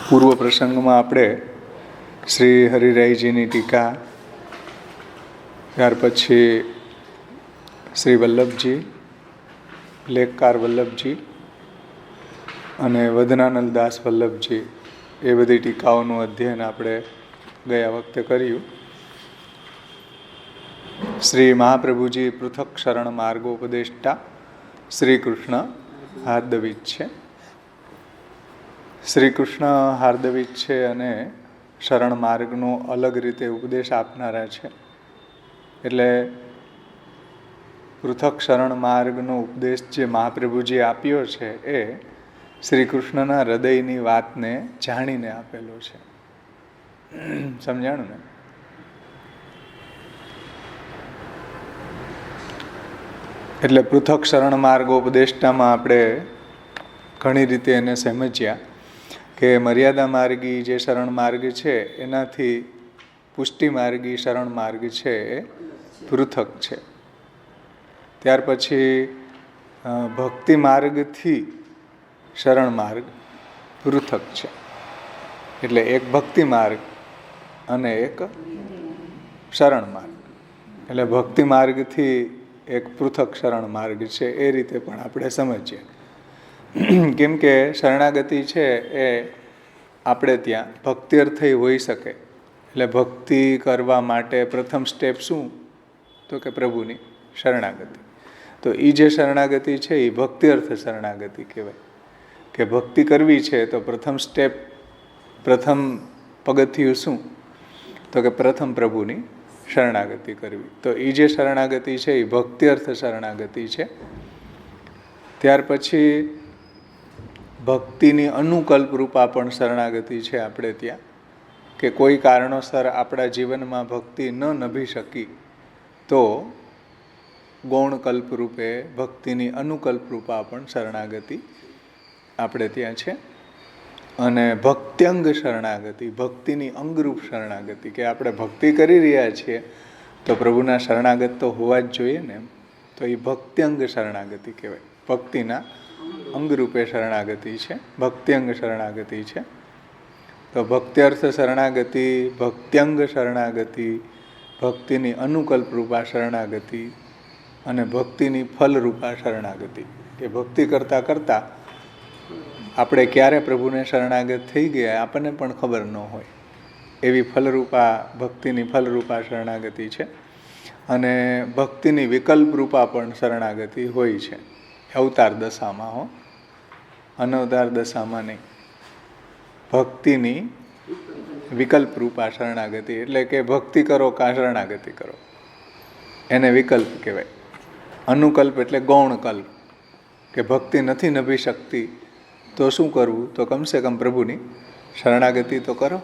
પૂર્વ પ્રસંગમાં આપણે શ્રી હરિરાયજીની ટીકા, ત્યાર પછી શ્રી વલ્લભજી, લેખકાર વલ્લભજી અને વદનાનંદદાસ વલ્લભજી એ બધી ટીકાઓનું અધ્યયન આપણે ગયા વખતે કર્યું. શ્રી મહાપ્રભુજી પૃથક શરણ માર્ગોપદેષ્ટા શ્રી કૃષ્ણ હાર્દવીજ છે. શ્રી કૃષ્ણ હાર્દવીજ છે અને શરણ માર્ગનો અલગ રીતે ઉપદેશ આપનારા છે. એટલે પૃથક શરણ માર્ગનો ઉપદેશ જે મહાપ્રભુજી આપ્યો છે એ શ્રી કૃષ્ણના હૃદયની વાતને જાણીને આપેલો છે. સમજાણું ને? એટલે પૃથક શરણ માર્ગોપદેષ્ટામાં આપણે ઘણી રીતે એને સમજ્યા કે મર્યાદા માર્ગી જે શરણ માર્ગ છે એનાથી પુષ્ટિ માર્ગી શરણ માર્ગ છે એ પૃથક છે. ત્યાર પછી ભક્તિ માર્ગથી શરણ માર્ગ પૃથક છે. એટલે એક ભક્તિ માર્ગ અને એક શરણ માર્ગ. એટલે ભક્તિ માર્ગથી એક પૃથક શરણ માર્ગ છે એ રીતે પણ આપણે સમજીએ. કેમ કે શરણાગતિ છે એ આપણે ત્યાં ભક્તિ અર્થે હોઈ શકે. એટલે ભક્તિ કરવા માટે પ્રથમ સ્ટેપ શું? તો કે પ્રભુની શરણાગતિ. તો એ જે શરણાગતિ છે એ ભક્તિ અર્થ શરણાગતિ કહેવાય. કે ભક્તિ કરવી છે તો પ્રથમ સ્ટેપ, પ્રથમ પગથિયું શું? તો કે પ્રથમ પ્રભુની શરણાગતિ કરવી. તો એ જે શરણાગતિ છે એ ભક્તિ અર્થ શરણાગતિ છે. ત્યાર પછી ભક્તિની અનુકલ્પ રૂપા પણ શરણાગતિ છે આપણે ત્યાં. કે કોઈ કારણોસર આપણા જીવનમાં ભક્તિ ન નભી શકી તો ગૌણકલ્પ રૂપે ભક્તિની અનુકલ્પ રૂપા પણ શરણાગતિ આપણે ત્યાં છે. અને ભક્ત્યંગ શરણાગતિ, ભક્તિની અંગરૂપ શરણાગતિ, કે આપણે ભક્તિ કરી રહ્યા છીએ તો પ્રભુના શરણાગત તો હોવા જ જોઈએ ને. તો એ ભક્ત્યંગ શરણાગતિ કહેવાય. ભક્તિના અંગરૂપે શરણાગતિ છે, ભક્ત્યંગ શરણાગતિ છે. તો ભક્ત્યર્થ શરણાગતિ, ભક્ત્યંગ શરણાગતિ, ભક્તિની અનુકલ્પ રૂપા શરણાગતિ અને ભક્તિની ફલરૂપા શરણાગતિ. કે ભક્તિ કરતાં કરતાં આપણે ક્યારે પ્રભુને શરણાગત થઈ ગયા આપણને પણ ખબર ન હોય એવી ફલરૂપા ભક્તિની ફલરૂપા શરણાગતિ છે. અને ભક્તિની વિકલ્પ રૂપા પણ શરણાગતિ હોય છે. અવતાર દશામાં હો, અનવતાર દશામાં નહીં. ભક્તિની વિકલ્પ રૂપા શરણાગતિ એટલે કે ભક્તિ કરો કા શરણાગતિ કરો, એને વિકલ્પ કહેવાય. અનુકલ્પ એટલે ગૌણકલ્પ, કે ભક્તિ નથી નભી શકતી તો શું કરવું? તો કમસે કમ પ્રભુની શરણાગતિ તો કરો.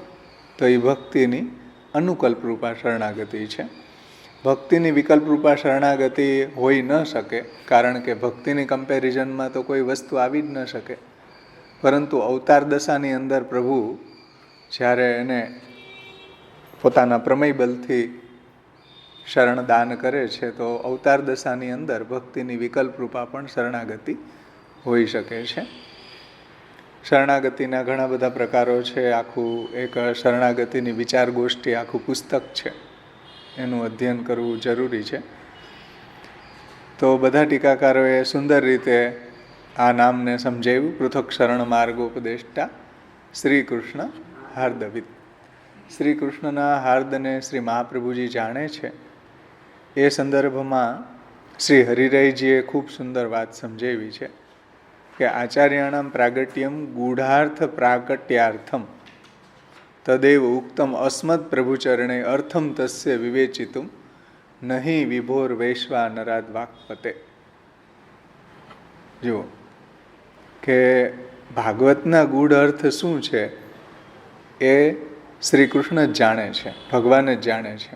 તો એ ભક્તિની અનુકલ્પ રૂપા શરણાગતિ છે. ભક્તિની વિકલ્પ રૂપા શરણાગતિ હોઈ ન શકે, કારણ કે ભક્તિની કમ્પેરિઝનમાં તો કોઈ વસ્તુ આવી જ ન શકે. પરંતુ અવતાર દશાની અંદર પ્રભુ જ્યારે એને પોતાના પ્રમેય બલથી શરણ દાન કરે છે તો અવતાર દશાની અંદર ભક્તિની વિકલ્પ રૂપા પણ શરણાગતિ હોઈ શકે છે. શરણાગતિના ઘણા બધા પ્રકારો છે. આખું એક શરણાગતિની વિચાર ગોષ્ઠી આખું પુસ્તક છે, એનું અધ્યયન કરવું જરૂરી છે. તો બધા ટીકાકારોએ સુંદર રીતે આ નામને સમજાવ્યું. પૃથક શરણ માર્ગોપદેષ્ટા શ્રી કૃષ્ણ હાર્દવિદ. શ્રી કૃષ્ણના હાર્દને શ્રી મહાપ્રભુજી જાણે છે. એ સંદર્ભમાં શ્રી હરિરાયજીએ ખૂબ સુંદર વાત સમજાવી છે કે આચાર્યાણામ પ્રાગટ્યમ ગૂઢાર્થ પ્રાગટ્યાર્થમ તદેવ ઉક્તમ અસ્મદ પ્રભુચરણે અર્થમ તસ્ય વિવેચિતુમ નહીં વિભોર વૈશ્વા નરાદ વાક્પતે. જુઓ કે ભાગવતના ગૂઢ અર્થ શું છે એ શ્રી કૃષ્ણ જ જાણે છે, ભગવાન જ જાણે છે.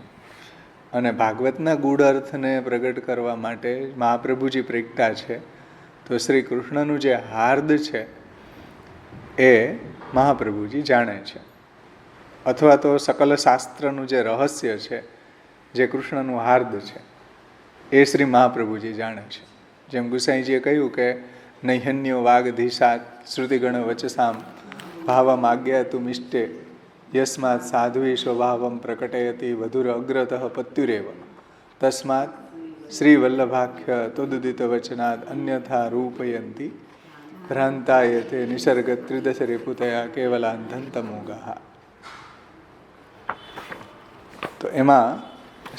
અને ભાગવતના ગૂઢ અર્થને પ્રગટ કરવા માટે મહાપ્રભુજી પ્રગટા છે. તો શ્રી કૃષ્ણનું જે હાર્દ છે એ મહાપ્રભુજી જાણે છે. અથવા તો સકલ શાસ્ત્રનું જે રહસ્ય છે, જે કૃષ્ણનું હાર્દ છે, એ શ્રી મહાપ્રભુજી જાણે છે. જેમ ગુસાઈજીએ કહ્યું કે નૈહન્યો વાગધીશાત શ્રુતિગણ વચસામ ભાવમ આજ્ઞાતુમિષ્ટે યસ્માત સાધ્વી સ્વભાવમ પ્રકટયતિ વધુર અગ્રતઃ પત્યુરેવ તસ્માત શ્રીવલ્લભાખ્ય તદુદિત વચનાદ અન્યથા રૂપયંતી ભ્રાંતાયતે નિસર્ગ ત્રિદશ રિપુતયા કેવલાંધંતમોગાહ. તો એમાં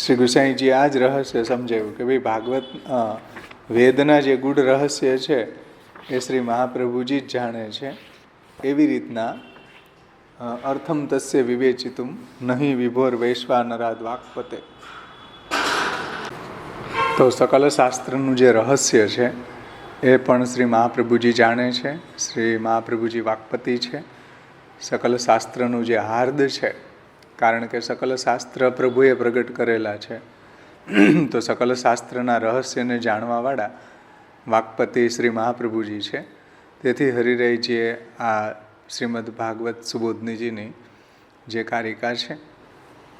શ્રી ગુસાઈજી આ જ રહસ્ય સમજાવ્યું કે ભાઈ ભાગવત વેદના જે ગૂઢ રહસ્ય છે એ શ્રી મહાપ્રભુજી જ જાણે છે. એવી રીતના અર્થમ તસ્ય વિવેચિતુમ નહીં વિભોર વૈશ્વાનરાદ વાક્પતે. તો સકલ શાસ્ત્રનું જે રહસ્ય છે એ પણ શ્રી મહાપ્રભુજી જાણે છે. શ્રી મહાપ્રભુજી વાક્પતિ છે. સકલ શાસ્ત્રનું જે હાર્દ છે, કારણ કે સકલ શાસ્ત્ર પ્રભુએ પ્રગટ કરેલા છે, તો સકલ શાસ્ત્રના રહસ્યને જાણવાવાળા વાક્પતિ શ્રી મહાપ્રભુજી છે. તેથી હરિરાયજીએ આ શ્રીમદ ભાગવત સુબોધનીજીની જે કારિકા છે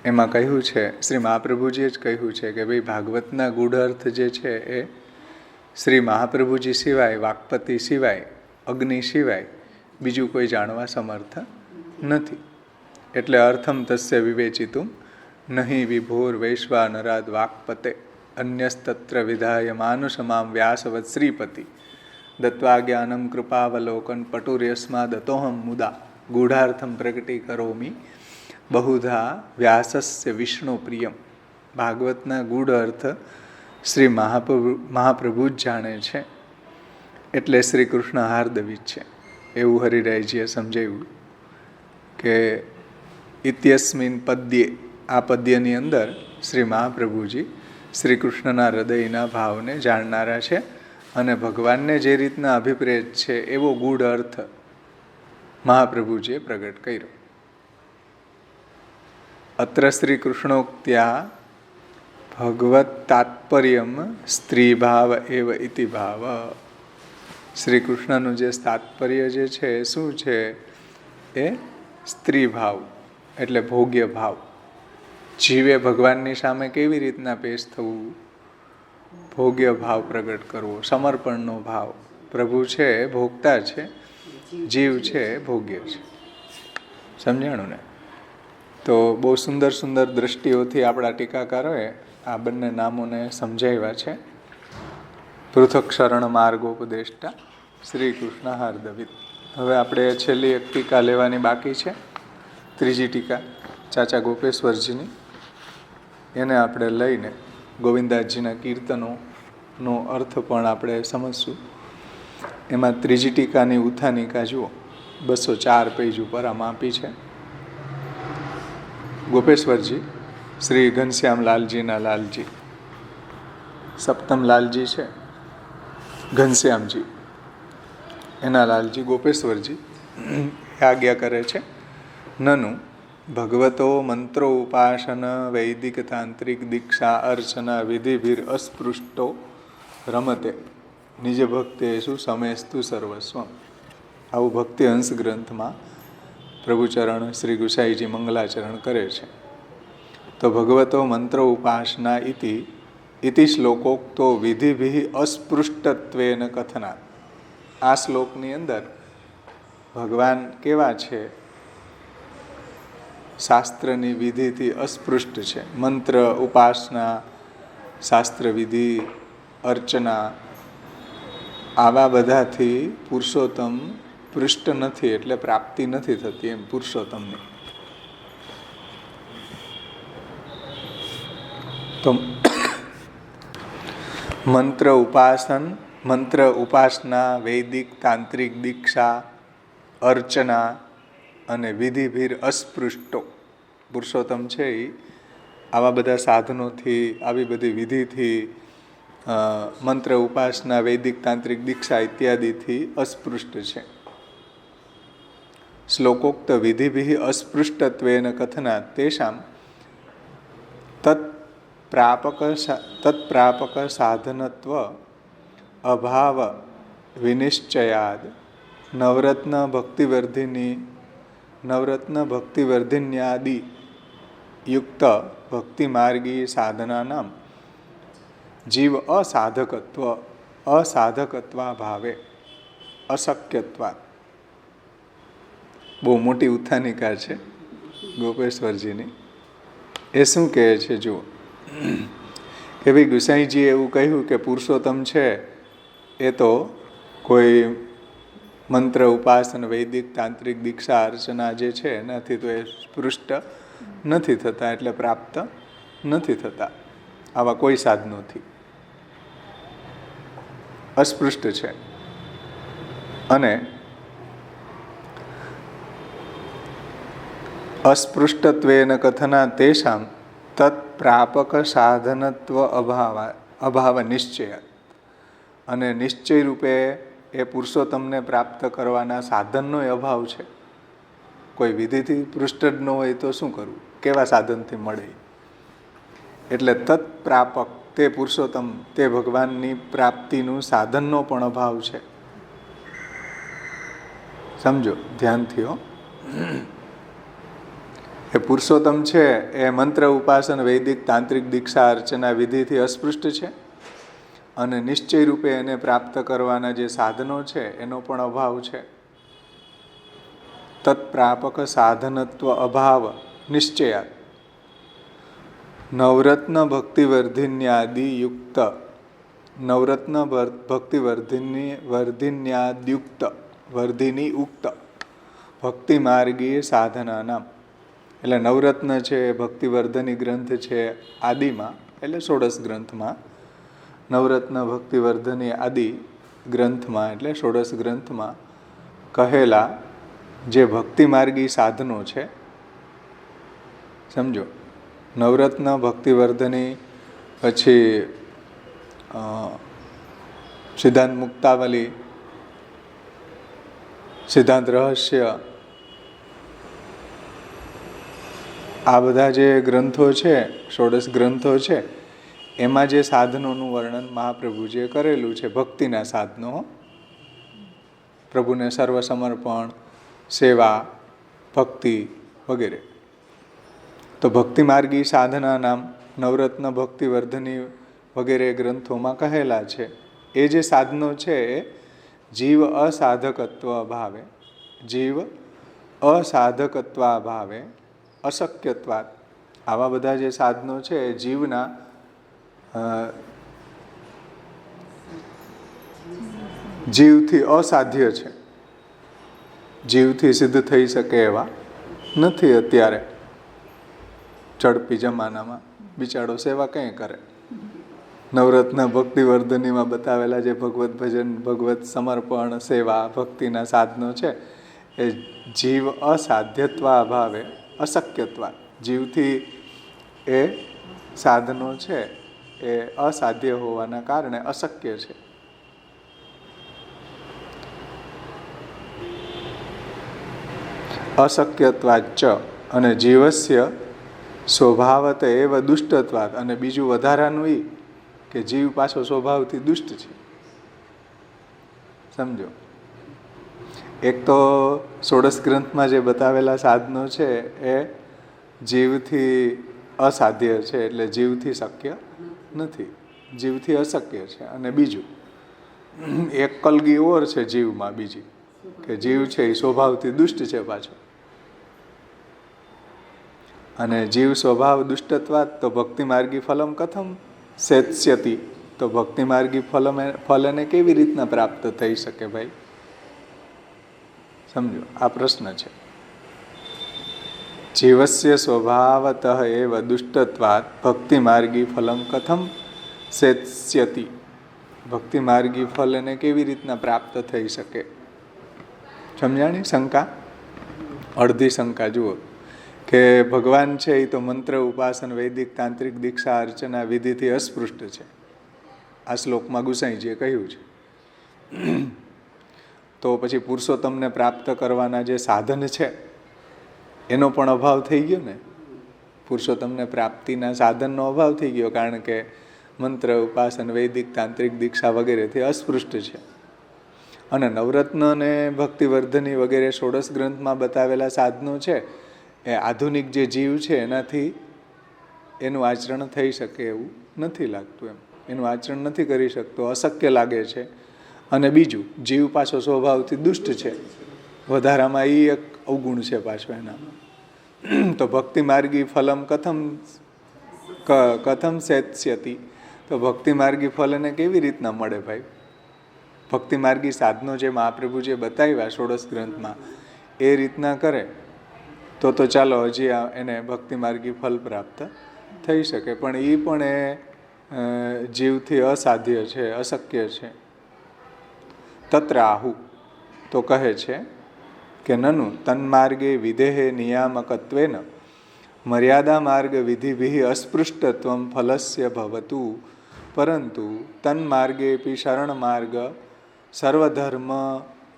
એમાં કહ્યું છે, શ્રી મહાપ્રભુજીએ જ કહ્યું છે કે ભાઈ ભાગવતના ગૂઢ અર્થ જે છે એ શ્રી મહાપ્રભુજી સિવાય, વાક્પતિ સિવાય, અગ્નિ સિવાય બીજું કોઈ જાણવા સમર્થ નથી. એટલે અર્થમ તસ્ય વિવેચિતુમ નહીં વિભોર વૈશ્વાનરાદ વાક્પતે અન્યસ્તત્ર વિધાય માનુષમામ વ્યાસવત શ્રીપતિ દત્વા જ્ઞાનમ કૃપાવલોકન પટુર્યસ્માદતોહમ મુદા ગૂઢાર્થમ પ્રગટી કરોમી બહુધા વ્યાસસ્ય વિષ્ણુ પ્રિયમ. ભાગવતના ગૂઢ અર્થ શ્રી મહાપ્રભુ જ જાણે છે, એટલે શ્રી કૃષ્ણ હાર્દવિત છે એવું હરિરાયજીએ સમજાવ્યું કે ઇત્યસ્મિન પદ્યે, આ પદ્યની અંદર શ્રી મહાપ્રભુજી શ્રી કૃષ્ણના હૃદયના ભાવને જાણનારા છે અને ભગવાનને જે રીતના અભિપ્રેત છે એવો ગૂઢ અર્થ મહાપ્રભુજીએ પ્રગટ કર્યો. અત્ર શ્રી કૃષ્ણોક્ત્યા ભગવત તાત્પર્યમ સ્ત્રી ભાવ એવ ઇતિ ભાવ. શ્રી કૃષ્ણનું જે તાત્પર્ય જે છે એ શું છે? એ સ્ત્રી ભાવ એટલે ભોગ્ય ભાવ. જીવે ભગવાનની સામે કેવી રીતના પેશ થવું? ભોગ્ય ભાવ પ્રગટ કરવો, સમર્પણનો ભાવ. પ્રભુ છે ભોગતા છે, જીવ છે ભોગ્ય છે. સમજાણું ને? તો બહુ સુંદર સુંદર દ્રષ્ટિઓથી આપણા ટીકાકારોએ આ બંને નામોને સમજાવ્યા છે. પૃથક શરણ માર્ગોપદેષ્ટા શ્રી કૃષ્ણ હાર્દવિત. હવે આપણે છેલ્લી એક ટીકા લેવાની બાકી છે, ત્રીજી ટીકા ચાચા ગોપેશ્વરજીની. એને આપણે લઈને ગોવિંદાજીના કીર્તનોનો અર્થ પણ આપણે સમજશું. એમાં ત્રીજી ટીકાની ઉત્થાનિકા જુઓ, 204 પેજ ઉપર આમાં આપી છે. ગોપેશ્વરજી શ્રી ઘનશ્યામ લાલજીના લાલજી, સપ્તમ લાલજી છે ઘનશ્યામજી, એના લાલજી ગોપેશ્વરજી આજ્ઞા કરે છે. નનુ ભગવતો મંત્રો ઉપાસન વૈદિક તાંત્રિક દીક્ષા અર્ચના વિધિભીર અસ્પૃષ્ટો રમતે નિજ ભક્તેષુ સમેસ્તુ સર્વસ્વમ. આવું ભક્તિ હંસ ગ્રંથમાં પ્રભુચરણ શ્રી ગુસાઈજી મંગલાચરણ કરે છે. તો ભગવતો મંત્રો ઉપાસના ઇતિ શ્લોકોક્તો વિધિભિ અસ્પૃષ્ટત્વેન કથનાત. આ શ્લોકની અંદર ભગવાન કેવા છે? શાસ્ત્રની વિધિથી અસ્પૃષ્ટ છે. મંત્ર ઉપાસના, શાસ્ત્ર વિધિ, અર્ચના, આવા બધાથી પુરુષોત્તમ પૃષ્ઠ નથી, એટલે પ્રાપ્તિ નથી થતી એમ પુરુષોત્તમની. તો મંત્ર ઉપાસના, વૈદિક તાંત્રિક દીક્ષા, અર્ચના અને વિધિભીર અસ્પૃષ્ટો. પુરુષોત્તમ છે એ આવા બધા સાધનોથી, આવી બધી વિધિથી, મંત્ર ઉપાસના, વૈદિક તાંત્રિક દીક્ષા ઇત્યાદિથી અસ્પૃષ્ટ છે. શ્લોકોક્ત વિધિભિ અસ્પૃષ્ટત્વેન કથનાત તેષામ તત્પ્રાપક સાધનત્વ અભાવ વિનિશ્ચયાદ નવરત્ન ભક્તિવર્ધિન્યાદિ યુક્ત ભક્તિમાર્ગી સાધનાનામ જીવ અસાધકત્વા ભાવે અશક્યત્વાત. બહુ મોટી ઉત્થાનિકા છે ગોપેશ્વરજીની. એ શું કહે છે જુઓ કે ભાઈ ગુસાઈજીએ એવું કહ્યું કે પુરુષોત્તમ છે એ તો કોઈ મંત્ર ઉપાસન વૈદિક તાંત્રિક દીક્ષા અર્ચના જે છે એનાથી તો એ સ્પૃષ્ટ નથી થતા, એટલે પ્રાપ્ત નથી થતા આવા કોઈ સાધનોથી, અસ્પૃષ્ટ છે. અને અસ્પૃષ્ટત્વેન કથના તેષામ તત્પ્રાપક સાધનત્વ અભાવ નિશ્ચય. અને નિશ્ચય રૂપે એ પુરુષોત્તમને પ્રાપ્ત કરવાના સાધનનો અભાવ છે. કોઈ વિધિથી પૃષ્ઠ જ ન હોય તો શું કરવું, કેવા સાધનથી મળે? એટલે તત્પ્રાપક તે પુરુષોત્તમ તે ભગવાનની પ્રાપ્તિનું સાધનનો પણ અભાવ છે. સમજો ધ્યાનથી હો. એ પુરુષોત્તમ છે એ મંત્ર ઉપાસન વૈદિક તાંત્રિક દીક્ષા અર્ચના વિધિથી અસ્પૃષ્ટ છે, અને નિશ્ચય રૂપે એને પ્રાપ્ત કરવાના જે સાધનો છે એનો પણ અભાવ છે. તત્પ્રાપક સાધનત્વ અભાવ નિશ્ચયાત નવરત્ન ભક્તિવર્ધિન્યાદિ યુક્ત નવરત્ન ભક્તિવર્ધિન્યાદ્યુક્ત વર્ધિની ઉક્ત ભક્તિ માર્ગીય સાધનાનામ. એટલે નવરત્ન છે, ભક્તિવર્ધની ગ્રંથ છે આદિમાં, એટલે ષોડશ ગ્રંથમાં, નવરત્ન ભક્તિવર્ધની આદિ ગ્રંથમાં એટલે ષોડશ ગ્રંથમાં કહેલા જે ભક્તિ માર્ગી સાધનો છે, સમજો. નવરત્ન ભક્તિવર્ધની, પછી સિદ્ધાંત મુક્તાવલી, સિદ્ધાંત રહસ્ય, આ બધા જે ગ્રંથો છે, ષોડશ ગ્રંથો છે, એમાં જે સાધનોનું વર્ણન મહાપ્રભુજીએ કરેલું છે, ભક્તિના સાધનો, પ્રભુને સર્વસમર્પણ, સેવા, ભક્તિ વગેરે. તો ભક્તિ માર્ગી સાધના નામ નવરત્ન ભક્તિવર્ધની વગેરે ગ્રંથોમાં કહેલા છે. એ જે સાધનો છે એ જીવ અસાધકત્વ અભાવે, જીવ અસાધકત્વ અભાવે અશક્યત્વાત, આવા બધા જે સાધનો છે એ જીવના જીવથી અસાધ્ય છે, જીવથી સિદ્ધ થઈ શકે એવા નથી. અત્યારે ઝડપી જમાનામાં બિચારો સેવા કંઈ કરે. નવરત્ન ભક્તિવર્ધનીમાં બતાવેલા જે ભગવત ભજન, ભગવત સમર્પણ, સેવા, ભક્તિના સાધનો છે એ જીવ અસાધ્યત્વ અભાવે અશક્યત્વ, જીવથી એ સાધનો છે એ અસાધ્ય હોવાના કારણે અશક્ય છે. અશક્યત્વાચ, અને જીવસ્ય સ્વભાવત એવ દુષ્ટત્વાત, અને બીજું વધારાનું એ કે જીવ પાછો સ્વભાવથી દુષ્ટ છે. સમજો. એક તો ષોડશ ગ્રંથમાં જે બતાવેલા સાધનો છે એ જીવથી અસાધ્ય છે, એટલે જીવથી શક્ય નથી, જીવથી અશક્ય છે. અને બીજું એક કલગી ઓર છે જીવમાં, બીજી કે જીવ છે એ સ્વભાવથી દુષ્ટ છે પાછો. અને જીવ સ્વભાવ દુષ્ટત્વાત તો ભક્તિ માર્ગી ફલમ કથમ સેત્સ્યતિ, તો ભક્તિ માર્ગી ફલ એને કેવી રીતના પ્રાપ્ત થઈ શકે ભાઈ? સમજો, આ પ્રશ્ન છે. જીવસ્ય સ્વભાવતઃ એવ દુષ્ટત્વાત ભક્તિ માર્ગી ફલમ કથમ સેત્સ્યતિ, ભક્તિ માર્ગી ફલ એને કેવી રીતના પ્રાપ્ત થઈ શકે? સમજાણી શંકા? અડધી શંકા જુઓ કે ભગવાન છે એ તો મંત્ર ઉપાસન વૈદિક તાંત્રિક દીક્ષા અર્ચના વિધિથી અસ્પૃષ્ટ છે. આ શ્લોકમાં ગુસાઈજીએ કહ્યું છે. તો પછી પુરુષોત્તમને પ્રાપ્ત કરવાના જે સાધન છે એનો પણ અભાવ થઈ ગયો ને. પુરુષોત્તમને પ્રાપ્તિના સાધનનો અભાવ થઈ ગયો, કારણ કે મંત્ર ઉપાસન વૈદિક તાંત્રિક દીક્ષા વગેરેથી અસ્પૃષ્ટ છે. અને નવરત્ન અને ભક્તિવર્ધની વગેરે ષોડશ ગ્રંથમાં બતાવેલા સાધનો છે એ આધુનિક જે જીવ છે એનાથી એનું આચરણ થઈ શકે એવું નથી લાગતું. એનું આચરણ નથી કરી શકતો, અશક્ય લાગે છે. અને બીજું, જીવ પાછો સ્વભાવથી દુષ્ટ છે. વધારામાં એ એક અવગુણ છે પાછો એનામાં. તો ભક્તિ માર્ગી ફલમ કથમ સેત્સ્યતિ, તો ભક્તિ માર્ગી ફલ એને કેવી રીતના મળે ભાઈ? ભક્તિ માર્ગી સાધનો જે મહાપ્રભુજીએ બતાવ્યા ષોડશ ગ્રંથમાં એ રીતના કરે તો ચાલો હજી એને ભક્તિ માર્ગી ફલ પ્રાપ્ત થઈ શકે, પણ એ પણ એ જીવથી અસાધ્ય છે, અશક્ય છે. તત્ર આહુ, તો કહે છે કે નનુ તન્માર્ગે વિધેહે નિયામકત્વેન મર્યાદા માર્ગ વિધિભિ અસ્પૃષ્ટત્વમ ફલસ્ય ભવતુ, પરંતુ તન્માર્ગેપી શરણ માર્ગ સર્વધર્મ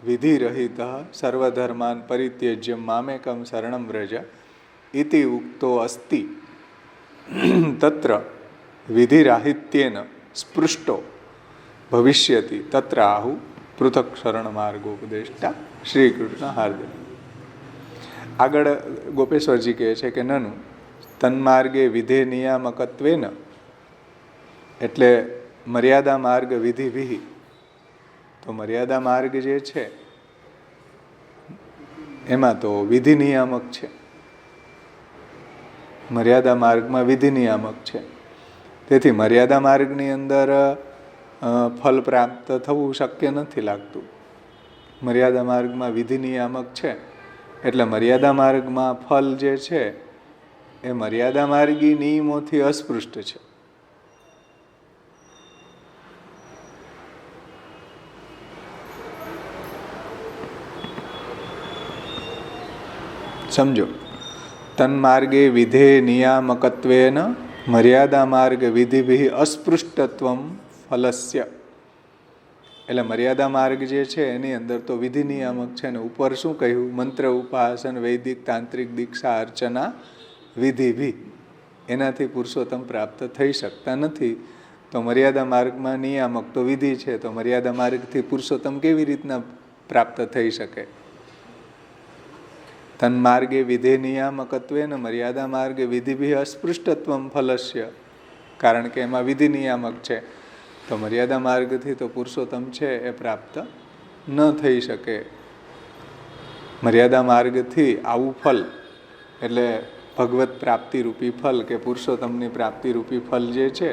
વિધિરહિત સર્વધર્માન પરિત્યજ્ય મામેકમ શરણમ વ્રજ ઇતિ ઉક્તો અસ્તિ તત્ર વિધિરાહિત્યેન સ્પૃષ્ટો ભવિષ્યતિ તત્ર આહુ પૃથક શરણ માર્ગોપદેષ્ટા શ્રી કૃષ્ણ હાર્દય. આગળ ગોપેશ્વરજી કહે છે કે નનુ તન્માર્ગે વિધે નિયામકત્વેન, એટલે મર્યાદા માર્ગ વિધિ, તો મર્યાદા માર્ગ જે છે એમાં તો વિધિ નિયામક છે, મર્યાદા માર્ગમાં વિધિ નિયામક છે. તેથી મર્યાદા માર્ગની અંદર ફલ પ્રાપ્ત થવું શક્ય નથી લાગતું. મર્યાદા માર્ગમાં વિધિ નિયામક છે એટલે મર્યાદા માર્ગમાં ફલ જે છે એ મર્યાદા માર્ગી નિયમોથી અસ્પૃષ્ટ છે. સમજો, તન્માર્ગે વિધે નિયામકત્વેન મર્યાદા માર્ગ વિધિભિ અસ્પૃષ્ટત્વમ ફલસ્ય, એટલે મર્યાદા માર્ગ જે છે એની અંદર તો વિધિ નિયામક છે ને ઉપર શું કહ્યું? મંત્ર ઉપાસન વૈદિક તાંત્રિક દીક્ષા અર્ચના વિધિભિ, એનાથી પુરુષોત્તમ પ્રાપ્ત થઈ શકતા નથી. તો મર્યાદા માર્ગમાં નિયામક તો વિધિ છે, તો મર્યાદા માર્ગથી પુરુષોત્તમ કેવી રીતના પ્રાપ્ત થઈ શકે? તન્માર્ગે વિધે નિયામકત્વેન મર્યાદા માર્ગે વિધિભિ અસ્પૃષ્ટત્વમ ફલસ્ય, કારણ કે એમાં વિધિ નિયામક છે, તો મર્યાદા માર્ગથી તો પુરુષોત્તમ છે એ પ્રાપ્ત ન થઈ શકે. મર્યાદા માર્ગથી આવું ફલ એટલે ભગવત પ્રાપ્તિ રૂપી ફલ કે પુરુષોત્તમની પ્રાપ્તિ રૂપી ફલ જે છે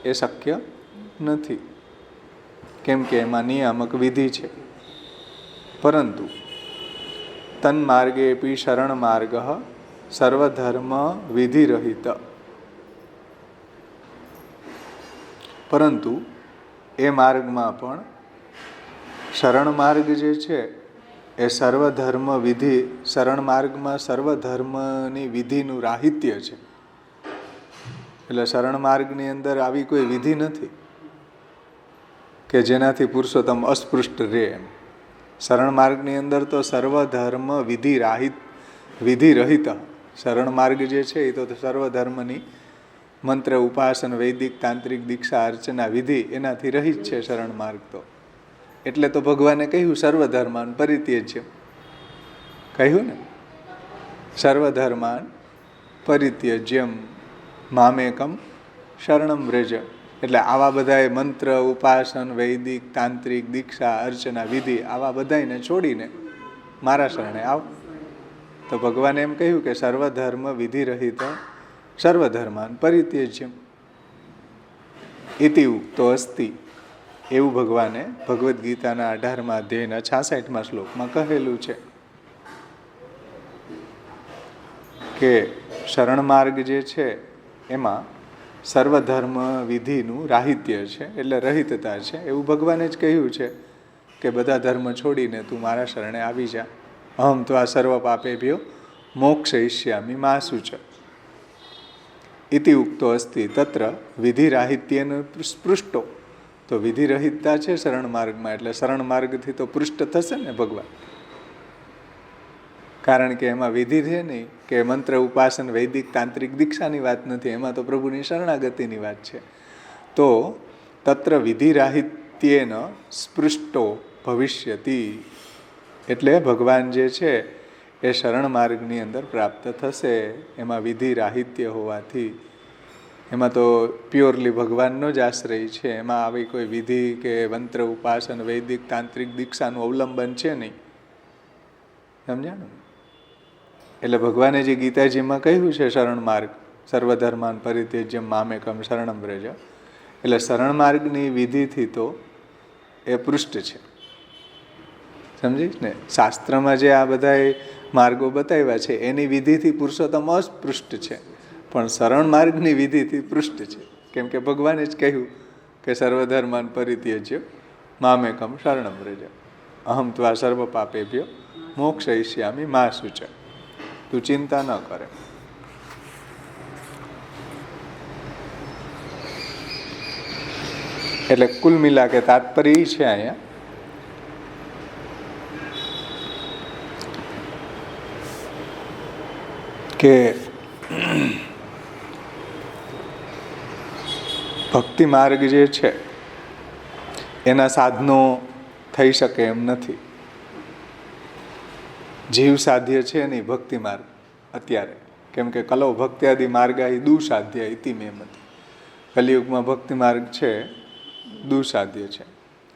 એ શક્ય નથી, કેમ કે એમાં નિયામક વિધિ છે. પરંતુ તન્માર્ગેપી શરણ માર્ગ સર્વધર્મ વિધિરહિત, પરંતુ એ માર્ગમાં પણ શરણ માર્ગ જે છે એ સર્વધર્મ વિધિ, શરણ માર્ગમાં સર્વધર્મની વિધિનું રાહિત્ય છે. એટલે શરણ માર્ગની અંદર આવી કોઈ વિધિ નથી કે જેનાથી પુરુષોત્તમ અસ્પૃષ્ટ રહે એમ. શરણ માર્ગની અંદર તો સર્વધર્મ વિધિ રહિત, શરણ માર્ગ જે છે એ તો સર્વધર્મની મંત્ર ઉપાસન વૈદિક તાંત્રિક દીક્ષા અર્ચના વિધિ એનાથી રહિત છે શરણ માર્ગ તો. એટલે તો ભગવાને કહ્યું સર્વધર્માન પરિત્યજ્ય, કહ્યું ને સર્વધર્માન પરિત્યજ્યમ મામેકમ શરણમ વ્રજ. એટલે આવા બધાએ મંત્ર ઉપાસન વૈદિક તાંત્રિક દીક્ષા અર્ચના વિધિ આવા બધાને છોડીને મારા શરણે આવ. તો ભગવાને એમ કહ્યું કે સર્વધર્મ વિધિ રહિત સર્વધર્માન પરિત્યજ્યમ ઇતિ ઉક્તો અસ્તિ, એવું ભગવાને ભગવદ્ ગીતાના 18મા અધ્યાયના 66મા શ્લોકમાં કહેલું છે કે શરણ માર્ગ જે છે એમાં સર્વધર્મ વિધિનું રાહિત્ય છે, એટલે રહિતતા છે. એવું ભગવાને જ કહ્યું છે કે બધા ધર્મ છોડીને તું મારા શરણે આવી જા. અહમ તો આ સર્વ પાપેભ્યો મોક્ષયિષ્યામિ મા શુચ ઇતિ ઉક્તો અસ્તિ તત્ર વિધિરાહિત્યેન સ્પૃષ્ટો. તો વિધિરહિતતા છે શરણ માર્ગમાં, એટલે શરણ માર્ગથી તો પૃષ્ઠ થશે ને ભગવાન, કારણ કે એમાં વિધિ છે નહીં કે મંત્ર ઉપાસન વૈદિક તાંત્રિક દીક્ષાની વાત નથી, એમાં તો પ્રભુની શરણાગતિની વાત છે. તો તત્ર વિધિરાહિત્યેન સ્પૃષ્ટો ભવિષ્યતિ, એટલે ભગવાન જે છે એ શરણ માર્ગની અંદર પ્રાપ્ત થશે. એમાં વિધિ રાહિત્ય હોવાથી એમાં તો પ્યોરલી ભગવાનનો જ આશ્રય છે, એમાં આવી કોઈ વિધિ કે મંત્ર ઉપાસન વૈદિક તાંત્રિક દીક્ષાનું અવલંબન છે નહીં. સમજાણું? એટલે ભગવાને જે ગીતાજીમાં કહ્યું છે શરણ માર્ગ, સર્વધર્માન પરિત્યજ્ય મામેકમ શરણમ વ્રજ, એટલે શરણ માર્ગની વિધિથી તો એ પૃષ્ઠ છે. સમજીશ ને? શાસ્ત્રમાં જે આ બધા માર્ગો બતાવ્યા છે એની વિધિથી પુરુષોત્તમ અસ્પૃષ્ટ છે, પણ શરણ માર્ગની વિધિથી પૃષ્ઠ છે. કેમ કે ભગવાને જ કહ્યું કે સર્વધર્માન પરિત્યજ્ય મામેકમ શરણમ વ્રજ, અહમ ત્વા સર્વ પાપેભ્યો મોક્ષયિષ્યામિ મા શુચ. તું ચિંતા ન કરે. એટલે કુલ મિલા કે તાત્પર્ય એ છે અહીંયા કે ભક્તિ માર્ગ જે છે એના સાધનો થઈ શકે એમ નથી. જીવ સાધ્ય છે નહીં ભક્તિ માર્ગ અત્યારે, કેમ કે કલો ભક્ત્યાદિ માર્ગા દુસાધ્ય ઇતિ મેમતી. કલિયુગમાં ભક્તિ માર્ગ છે દુસાધ્ય છે,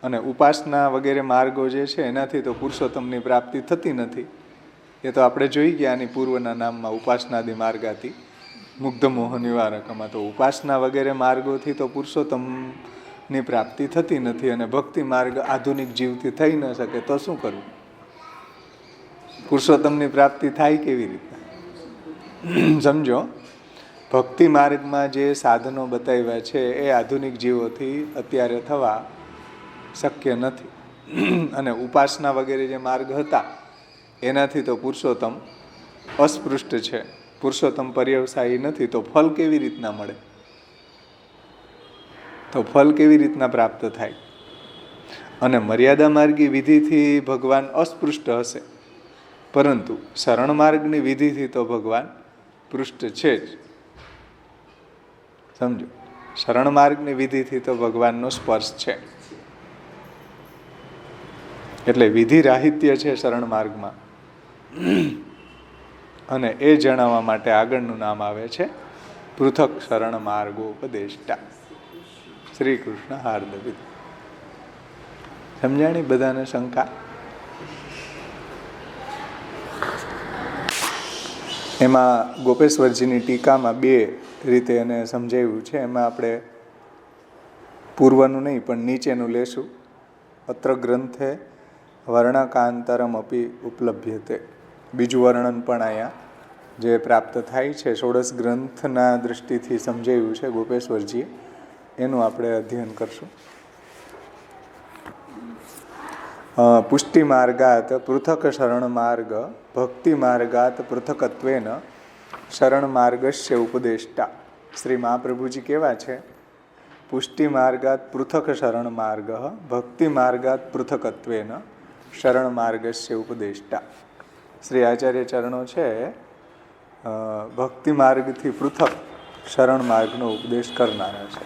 અને ઉપાસના વગેરે માર્ગો જે છે એનાથી તો પુરુષોત્તમની પ્રાપ્તિ થતી નથી. એ તો આપણે જોઈ ગયા આની પૂર્વના નામમાં ઉપાસનાદિ માર્ગાથી મુગ્ધ મોહ નિવારકમાં. તો ઉપાસના વગેરે માર્ગોથી તો પુરુષોત્તમની પ્રાપ્તિ થતી નથી, અને ભક્તિ માર્ગ આધુનિક જીવથી થઈ ન શકે તો શું કરવું? પુરુષોત્તમની પ્રાપ્તિ થાય કેવી રીતે? સમજો, ભક્તિ માર્ગમાં જે સાધનો બતાવ્યા છે એ આધુનિક જીવોથી અત્યારે થવા શક્ય નથી, અને ઉપાસના વગેરે જે માર્ગ હતા એનાથી તો પુરુષોત્તમ અસ્પૃષ્ટ છે, પુરુષોત્તમ પર્યવસાયી નથી. તો ફલ કેવી રીતના મળે? તો ફલ કેવી રીતના પ્રાપ્ત થાય? અને મર્યાદા માર્ગી વિધિથી ભગવાન અસ્પૃષ્ટ હશે, પરંતુ શરણ માર્ગની વિધિથી તો ભગવાન પૃષ્ઠ છે જ. સમજો, શરણ માર્ગની વિધિથી તો ભગવાનનો સ્પર્શ છે. એટલે વિધિ રાહિત્ય છે શરણ માર્ગમાં, અને એ જણાવવા માટે આગળનું નામ આવે છે પૃથક શરણ માર્ગોપદેષ્ટા શ્રી કૃષ્ણ હાર્દવિદ. સમજાણી બધાને શંકા? એમાં ગોપેશ્વરજીની ટીકામાં બે રીતે એને સમજાવ્યું છે. એમાં આપણે પૂર્વનું નહીં પણ નીચેનું લેશું. અત્ર ગ્રંથે વર્ણકાંતરમ અપી ઉપલભ્યતે. બીજું વર્ણન પણ અહીંયા જે પ્રાપ્ત થાય છે ષોડશ ગ્રંથના દૃષ્ટિથી સમજાવ્યું છે ગોપેશ્વરજીએ, એનું આપણે અધ્યયન કરશું. પુષ્ટિ માર્ગાત પૃથક શરણ માર્ગ ભક્તિ માર્ગાત પૃથકત્વેન શરણ માર્ગસ્ય ઉપદેષ્ટા. શ્રી મહાપ્રભુજી કેવા છે? પુષ્ટિ માર્ગાત પૃથક શરણ માર્ગ ભક્તિ માર્ગાત પૃથકત્વેન શરણ માર્ગસ્ય ઉપદેષ્ટા. શ્રી આચાર્ય ચરણો છે ભક્તિ માર્ગથી પૃથક શરણ માર્ગનો ઉપદેશ કરનારા છે.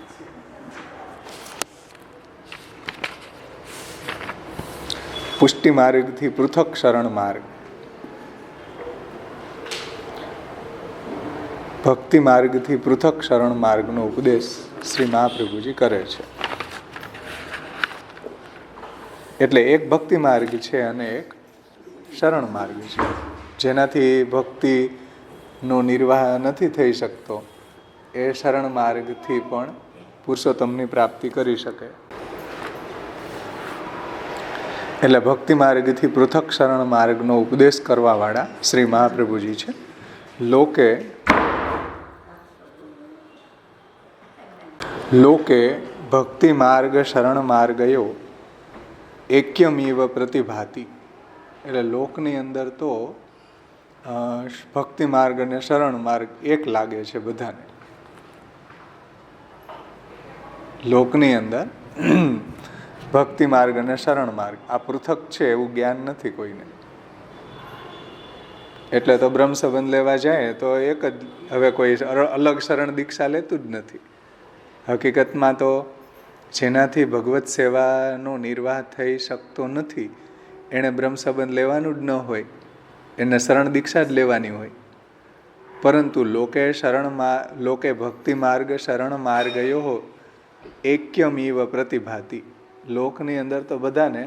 પુષ્ટિ માર્ગથી પૃથક શરણ માર્ગ, ભક્તિ માર્ગથી પૃથક શરણ માર્ગનો ઉપદેશ શ્રી મહાપ્રભુજી કરે છે. એટલે એક ભક્તિ માર્ગ છે અને એક શરણ માર્ગ છે. જેનાથી ભક્તિનો નિર્વાહ નથી થઈ શકતો એ શરણ માર્ગથી પણ પુરુષોત્તમની પ્રાપ્તિ કરી શકે. એટલે ભક્તિ માર્ગથી પૃથક શરણ માર્ગનો ઉપદેશ કરવાવાળા શ્રી મહાપ્રભુજી છે. લોકે ભક્તિ માર્ગ શરણ માર્ગયો એક્યમીવ પ્રતિભાતિ. એટલે લોકની અંદર તો ભક્તિ માર્ગ અને શરણ માર્ગ એક લાગે છે બધાને. લોકની અંદર ભક્તિ માર્ગ અને શરણ માર્ગ આ પૃથક છે એવું જ્ઞાન નથી કોઈને. એટલે તો બ્રહ્મ સંબંધ લેવા જાય તો એક જ, હવે કોઈ અલગ શરણ દીક્ષા લેતું જ નથી. હકીકતમાં તો જેનાથી ભગવત સેવાનો નિર્વાહ થઈ શકતો નથી એણે બ્રહ્મ સંબંધ લેવાનું જ ન હોય, એને શરણ દીક્ષા જ લેવાની હોય. પરંતુ લોકે ભક્તિ માર્ગ શરણ માર્ગયો એક્યમીવ પ્રતિભાતિ. લોકની અંદર તો બધાને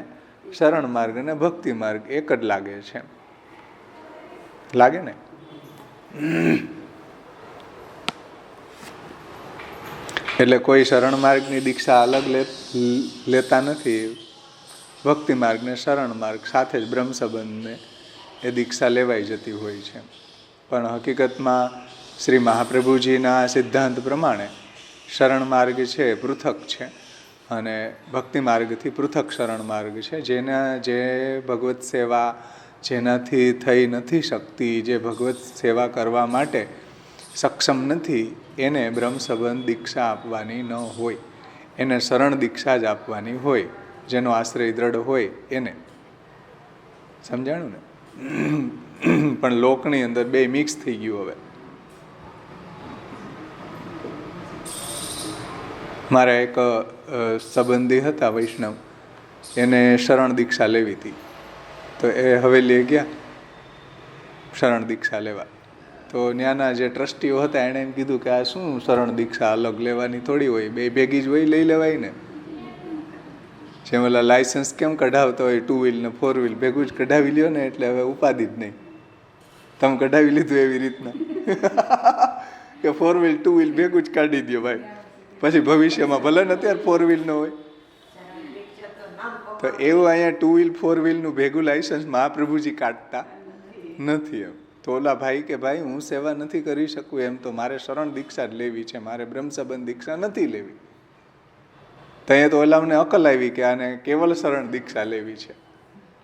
શરણ માર્ગ અને ભક્તિ માર્ગ એક જ લાગે છે. લાગે ને? એટલે કોઈ શરણ માર્ગની દીક્ષા અલગ લેતા નથી. ભક્તિ માર્ગ ને શરણ માર્ગ સાથે જ બ્રહ્મ સંબંધને એ દીક્ષા લેવાઈ જતી હોય છે. પણ હકીકતમાં શ્રી મહાપ્રભુજીના સિદ્ધાંત પ્રમાણે શરણ માર્ગ છે પૃથક છે અને ભક્તિ માર્ગથી પૃથક શરણ માર્ગ છે. જે ભગવત સેવા જેનાથી થઈ નથી શકતી, જે ભગવત સેવા કરવા માટે સક્ષમ નથી, એને બ્રહ્મ સંબંધ દીક્ષા આપવાની ન હોય, એને શરણ દીક્ષા જ આપવાની હોય. જેનો આશ્રય દ્રઢ હોય એને. સમજાણું ને? પણ લોકની અંદર બે મિક્સ થઈ ગયું. હવે મારા એક સંબંધી હતા વૈષ્ણવ, એને શરણ દીક્ષા લેવી હતી. તો એ હવેલી ગયા શરણ દીક્ષા લેવા. તો ત્યાંના જે ટ્રસ્ટીઓ હતા એણે એમ કીધું કે આ શું શરણ દીક્ષા અલગ લેવાની થોડી હોય, બે ભેગી જ હોય, લઈ લેવાય ને. જેમ ઓલા લાયસન્સ કેમ કઢાવતા હોય, 2 વ્હીલ ને 4 વ્હીલ ભેગું જ કઢાવી લ્યો ને, એટલે હવે ઉપાધિ જ નહીં. તમે કઢાવી લીધું એવી રીતના કે 4 વ્હીલ 2 વ્હીલ ભેગું જ કાઢી દો ભાઈ, પછી ભવિષ્યમાં ભલે ને અત્યારે 4 વ્હીલ નો હોય. તો એવું અહીંયા 2 વ્હીલ 4 વ્હીલનું ભેગું લાયસન્સ મહાપ્રભુજી કાઢતા નથી. એમ તો ઓલા ભાઈ કે ભાઈ હું સેવા નથી કરી શકું, એમ તો મારે શરણ દીક્ષા જ લેવી છે, મારે બ્રહ્મ સંબંધ દીક્ષા નથી લેવી. ત્યાં તો ઓલામને અકલ આવી કે આને કેવલ શરણ દીક્ષા લેવી છે.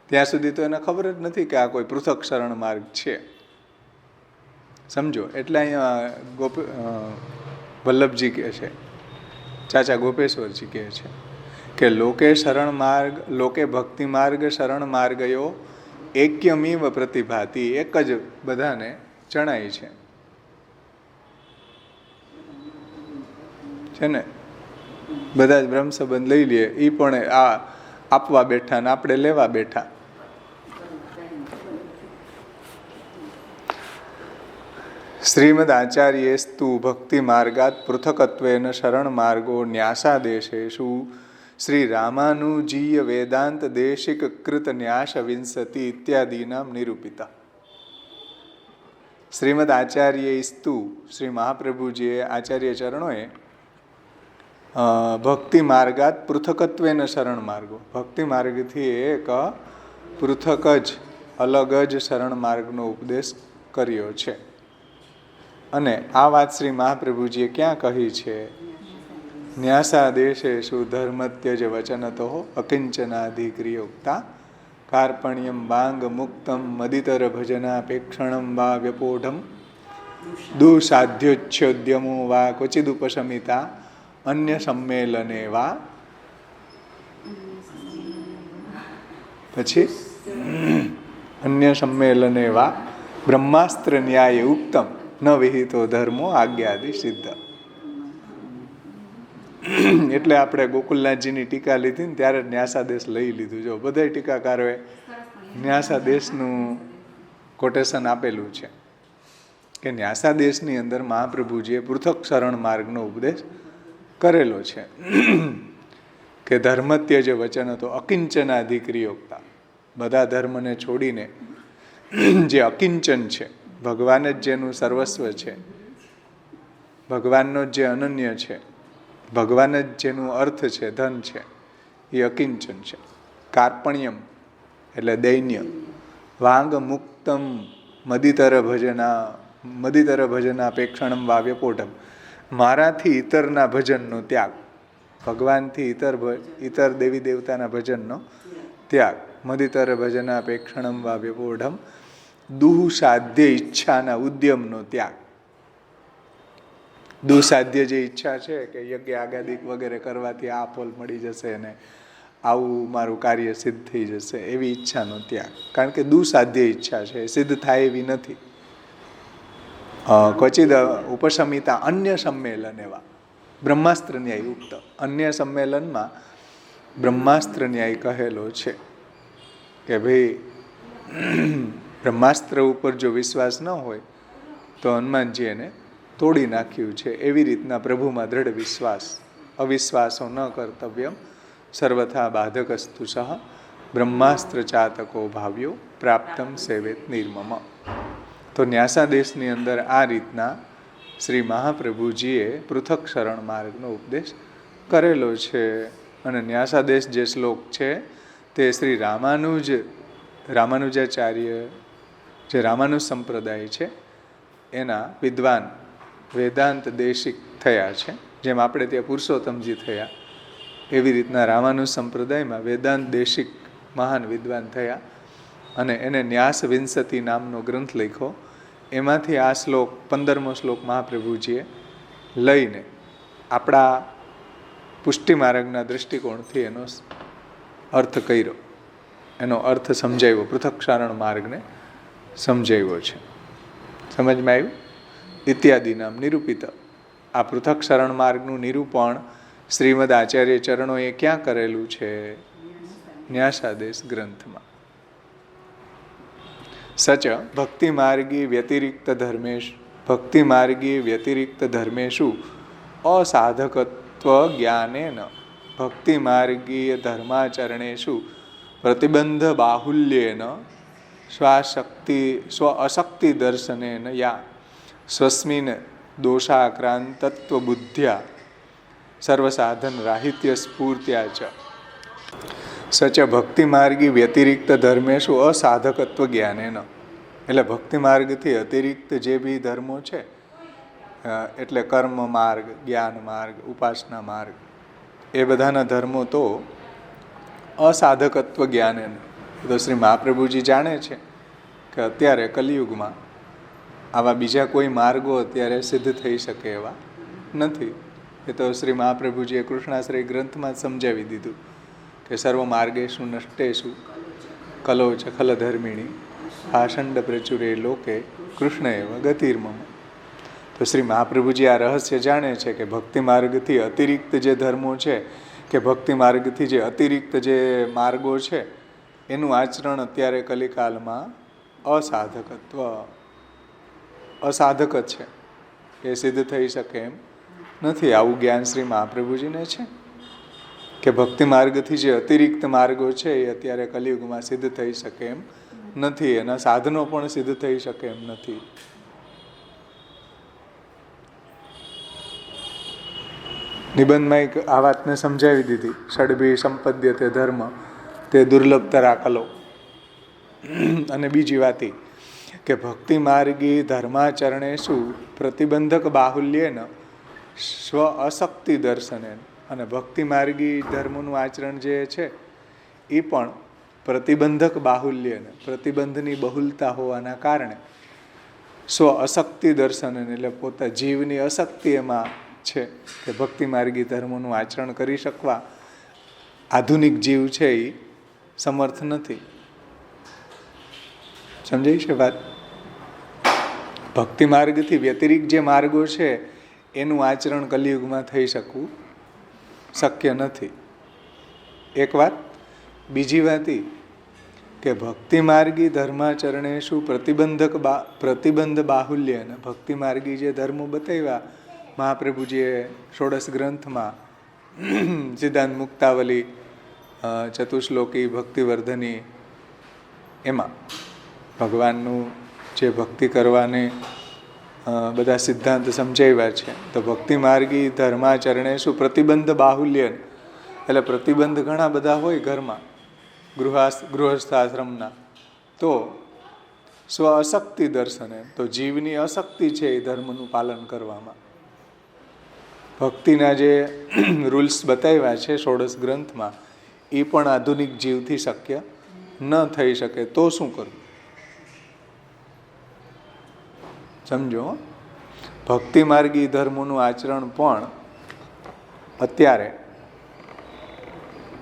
ત્યાં સુધી તો એને ખબર જ નથી કે આ કોઈ પૃથક શરણ માર્ગ છે. સમજો? એટલે અહીંયા વલ્લભજી કહે છે, ચાચા ગોપેશ્વરજી કહે છે કે લોકે શરણ માર્ગ, લોકે ભક્તિ માર્ગ શરણ માર્ગયો એક્યમીવ પ્રતિભાતી. એક જ બધાને જણાય છે ને? બધા જ બ્રહ્મ સંબંધ લઈ લે, એ પણ આ આપવા બેઠા ને આપણે લેવા બેઠા. શ્રીમદ આચાર્યેસ્તુ ભક્તિ માર્ગાત પૃથકત્વેન શરણ માર્ગો ન્યાસાદેશેષુ શ્રી રામાનુજીય વેદાંત દેશિક કૃત ન્યાસ વિંસતિ ઇત્યાદિનામ નિરૂપિતા. શ્રીમદ આચાર્યેસ્તુ, શ્રી મહાપ્રભુજીએ આચાર્ય ચરણોએ ભક્તિ માર્ગાત પૃથકત્વેન શરણ માર્ગો, ભક્તિ માર્ગથી એક પૃથક જ અલગ જ શરણ માર્ગનો ઉપદેશ કર્યો છે. અને આ વાત શ્રી મહાપ્રભુજીએ ક્યાં કહી છે? ન્યાસા દેશેષુ ધર્મત્યજ વચનતો અકિંચનાધિક્રિયોક્તા કાર્પણ્યમ વાંગ મુક્તમ મદિતર ભજનાપેક્ષણમ વા વ્યપોઢમ દુસાધ્યોચ્છોદ્યમો વા ક્વચિદુપશમિતા અન્ય સંમેલને વા. પછી અન્ય સંમેલને વા બ્રહ્માસ્ત્ર ન્યાય ઉક્તમ ન વિહિતો ધર્મો આજ્ઞાદિ સિદ્ધ. એટલે આપણે ગોકુલનાથજીની ટીકા લીધી ને ત્યારે ન્યાસાદેશ લઈ લીધું. જો બધા ટીકાકારોએ ન્યાસાદેશનું કોટેશન આપેલું છે કે ન્યાસાદેશની અંદર મહાપ્રભુજીએ પૃથક શરણ માર્ગનો ઉપદેશ કરેલો છે કે ધર્મત્યજ વચન તો અકિંચનાધિક્રિયોક્તા. બધા ધર્મને છોડીને જે અકિંચન છે, ભગવાન જ જેનું સર્વસ્વ છે, ભગવાનનો જે અનન્ય છે, ભગવાન જ જેનું અર્થ છે, ધન છે, એ અકિંચન છે. કાર્પણ્યમ એટલે દૈન્ય, વાંગ મુક્તમ મદિતર ભજનાપેક્ષણમ વાવ્યપોઢમ, મારાથી ઇતરના ભજનનો ત્યાગ, ભગવાનથી ઇતર દેવી દેવતાના ભજનનો ત્યાગ, મદિતર ભજનાપેક્ષણમ વાવ્યપોઢમ, દુઃસાધ્ય ઈચ્છાના ઉદ્યમનો ત્યાગ. દુઃસાધ્ય જે ઈચ્છા છે કે યજ્ઞ આગાદિક વગેરે કરવાથી આ ફળ મળી જશે અને આવું મારું કાર્ય સિદ્ધ થઈ જશે, એવી ઈચ્છાનો ત્યાગ. કારણ કે દુઃસાધ્ય ઈચ્છા છે, સિદ્ધ થાય એવી નથી. ક્વચિદ ઉપશમિતા અન્ય સંમેલન એવા બ્રહ્માસ્ત્ર ન્યાય ઉક્ત. અન્ય સંમેલનમાં બ્રહ્માસ્ત્ર ન્યાય કહેલો છે કે ભાઈ બ્રહ્માસ્ત્ર ઉપર જો વિશ્વાસ ન હોય તો હનુમાનજી એને તોડી નાખ્યું છે. એવી રીતના પ્રભુમાં દ્રઢ વિશ્વાસ, અવિશ્વાસો ન કર્તવ્યમ સર્વથા બાધકસ્તુ સહ બ્રહ્માસ્ત્ર ચાતકો ભાવ્યો પ્રાપ્તમ સેવેત નિર્મમ. તો ન્યાસાદેશની અંદર આ રીતના શ્રી મહાપ્રભુજીએ પૃથક શરણ માર્ગનો ઉપદેશ કરેલો છે. અને ન્યાસાદેશ જે શ્લોક છે તે શ્રી રામાનુજાચાર્ય જે રામાનુજ સંપ્રદાય છે એના વિદ્વાન વેદાંત દેશિક થયા છે. જેમ આપણે ત્યાં પુરુષોત્તમજી થયા એવી રીતના રામાનુજ સંપ્રદાયમાં વેદાંત દેશિક મહાન વિદ્વાન થયા અને એને ન્યાસ વિંસતિ નામનો ગ્રંથ લખ્યો. એમાંથી આ શ્લોક 15મો શ્લોક મહાપ્રભુજીએ લઈને આપણા પુષ્ટિ માર્ગના દૃષ્ટિકોણથી એનો અર્થ કર્યો, એનો અર્થ સમજાવ્યો, પૃથક્ક્ષારણ માર્ગને સમજાવ્યો છે. સમજમાં આવ્યું? ઇત્યાદિ નામ નિરૂપિત. આ પૃથક્ક્ષારણ માર્ગનું નિરૂપણ શ્રીમદ આચાર્ય ચરણોએ ક્યાં કરેલું છે? ન્યાસાદેશ ગ્રંથમાં. સચ ભક્તિ માર્ગી વ્યતિરિક્ત ધર્મેશુ અસાધકત્વ જ્ઞાનેન ભક્તિ માર્ગીય ધર્માચરણેશુ પ્રતિબંધ બાહુલ્યેન સ્વ અશક્તિ દર્શનેન યા સ્વસ્મિન દોષાક્રાંતત્વ બુદ્ધ્યા સર્વસાધન રાહિત્ય સ્ફૂર્ત્યા ચ. સચ ભક્તિ માર્ગી વ્યતિરિક્ત ધર્મેશુ અસાધકત્વ જ્ઞાનેન, એટલે ભક્તિ માર્ગથી અતિરિક્ત જે બી ધર્મો છે એટલે કર્મ માર્ગ, જ્ઞાન માર્ગ, ઉપાસના માર્ગ, એ બધાના ધર્મો તો અસાધકત્વ જ્ઞાનેન. તો શ્રી મહાપ્રભુજી જાણે છે કે અત્યારે કલિયુગમાં આવા બીજા કોઈ માર્ગો અત્યારે સિદ્ધ થઈ શકે એવા નથી. એ તો શ્રી મહાપ્રભુજીએ કૃષ્ણાશ્રય ગ્રંથમાં જ સમજાવી દીધું કે સર્વ માર્ગેશુ નષ્ટેશુ કલો ચ ખલ ધર્મિણી આષંડ પ્રચુરે લોકે કૃષ્ણ એવ ગતિર્મમ. તો શ્રી મહાપ્રભુજી આ રહસ્ય જાણે છે કે ભક્તિ માર્ગથી અતિરિક્ત જે ધર્મો છે કે ભક્તિ માર્ગથી જે અતિરિક્ત જે માર્ગો છે એનું આચરણ અત્યારે કલિકાલમાં અસાધક છે, એ સિદ્ધ થઈ શકે એમ નથી. આવું જ્ઞાન શ્રી મહાપ્રભુજીને છે કે ભક્તિ માર્ગથી જે અતિરિક્ત માર્ગો છે એ અત્યારે કલિયુગમાં સિદ્ધ થઈ શકે એમ નથી, એના સાધનો પણ સિદ્ધ થઈ શકે એમ નથી. નિબંધમાં એક આ વાતને સમજાવી દીધી. ષડભી સંપદ્યતે ધર્મ તે દુર્લભતરા કલો. અને બીજી વાત કે ભક્તિ માર્ગી ધર્માચરણેશુ પ્રતિબંધક બાહુલ્યેન સ્વ અશક્તિ દર્શનેન, અને ભક્તિ માર્ગી ધર્મનું આચરણ જે છે એ પણ પ્રતિબંધક બાહુલ્યને, પ્રતિબંધની બહુલતા હોવાના કારણે સ્વ અશક્તિ દર્શન, એટલે પોતા જીવની અશક્તિ એમાં છે કે ભક્તિ માર્ગી ધર્મોનું આચરણ કરી શકવા આધુનિક જીવ છે એ સમર્થ નથી. સમજાય છે વાત? ભક્તિ માર્ગથી વ્યતિરિક્ત જે માર્ગો છે એનું આચરણ કલિયુગમાં થઈ શકવું શક્ય નથી. એક વાત. બીજી વાત એ કે ભક્તિ માર્ગી ધર્માચરણેશુ પ્રતિબંધ બાહુલ્ય, અને ભક્તિ માર્ગી જે ધર્મો બતાવ્યા મહાપ્રભુજીએ ષોડશ ગ્રંથમાં, સિદ્ધાંત મુક્તાવલી, ચતુશ્લોકી, ભક્તિવર્ધની, એમાં ભગવાનનું જે ભક્તિ કરવાને બધા સિદ્ધાંત સમજાવ્યા છે. તો ભક્તિ માર્ગી ધર્માચરણેશુ પ્રતિબંધ બાહુલ્ય, એટલે પ્રતિબંધ ઘણા બધા હોય ઘરમાં, ગૃહસ્થાશ્રમના, તો સ્વ અશક્તિ દર્શને, તો જીવની અશક્તિ છે એ ધર્મનું પાલન કરવામાં. ભક્તિના જે રૂલ્સ બતાવ્યા છે ષોડશ ગ્રંથમાં એ પણ આધુનિક જીવથી શક્ય ન થઈ શકે. તો શું કરવું? સમજો, ભક્તિ માર્ગી ધર્મોનું આચરણ પણ અત્યારે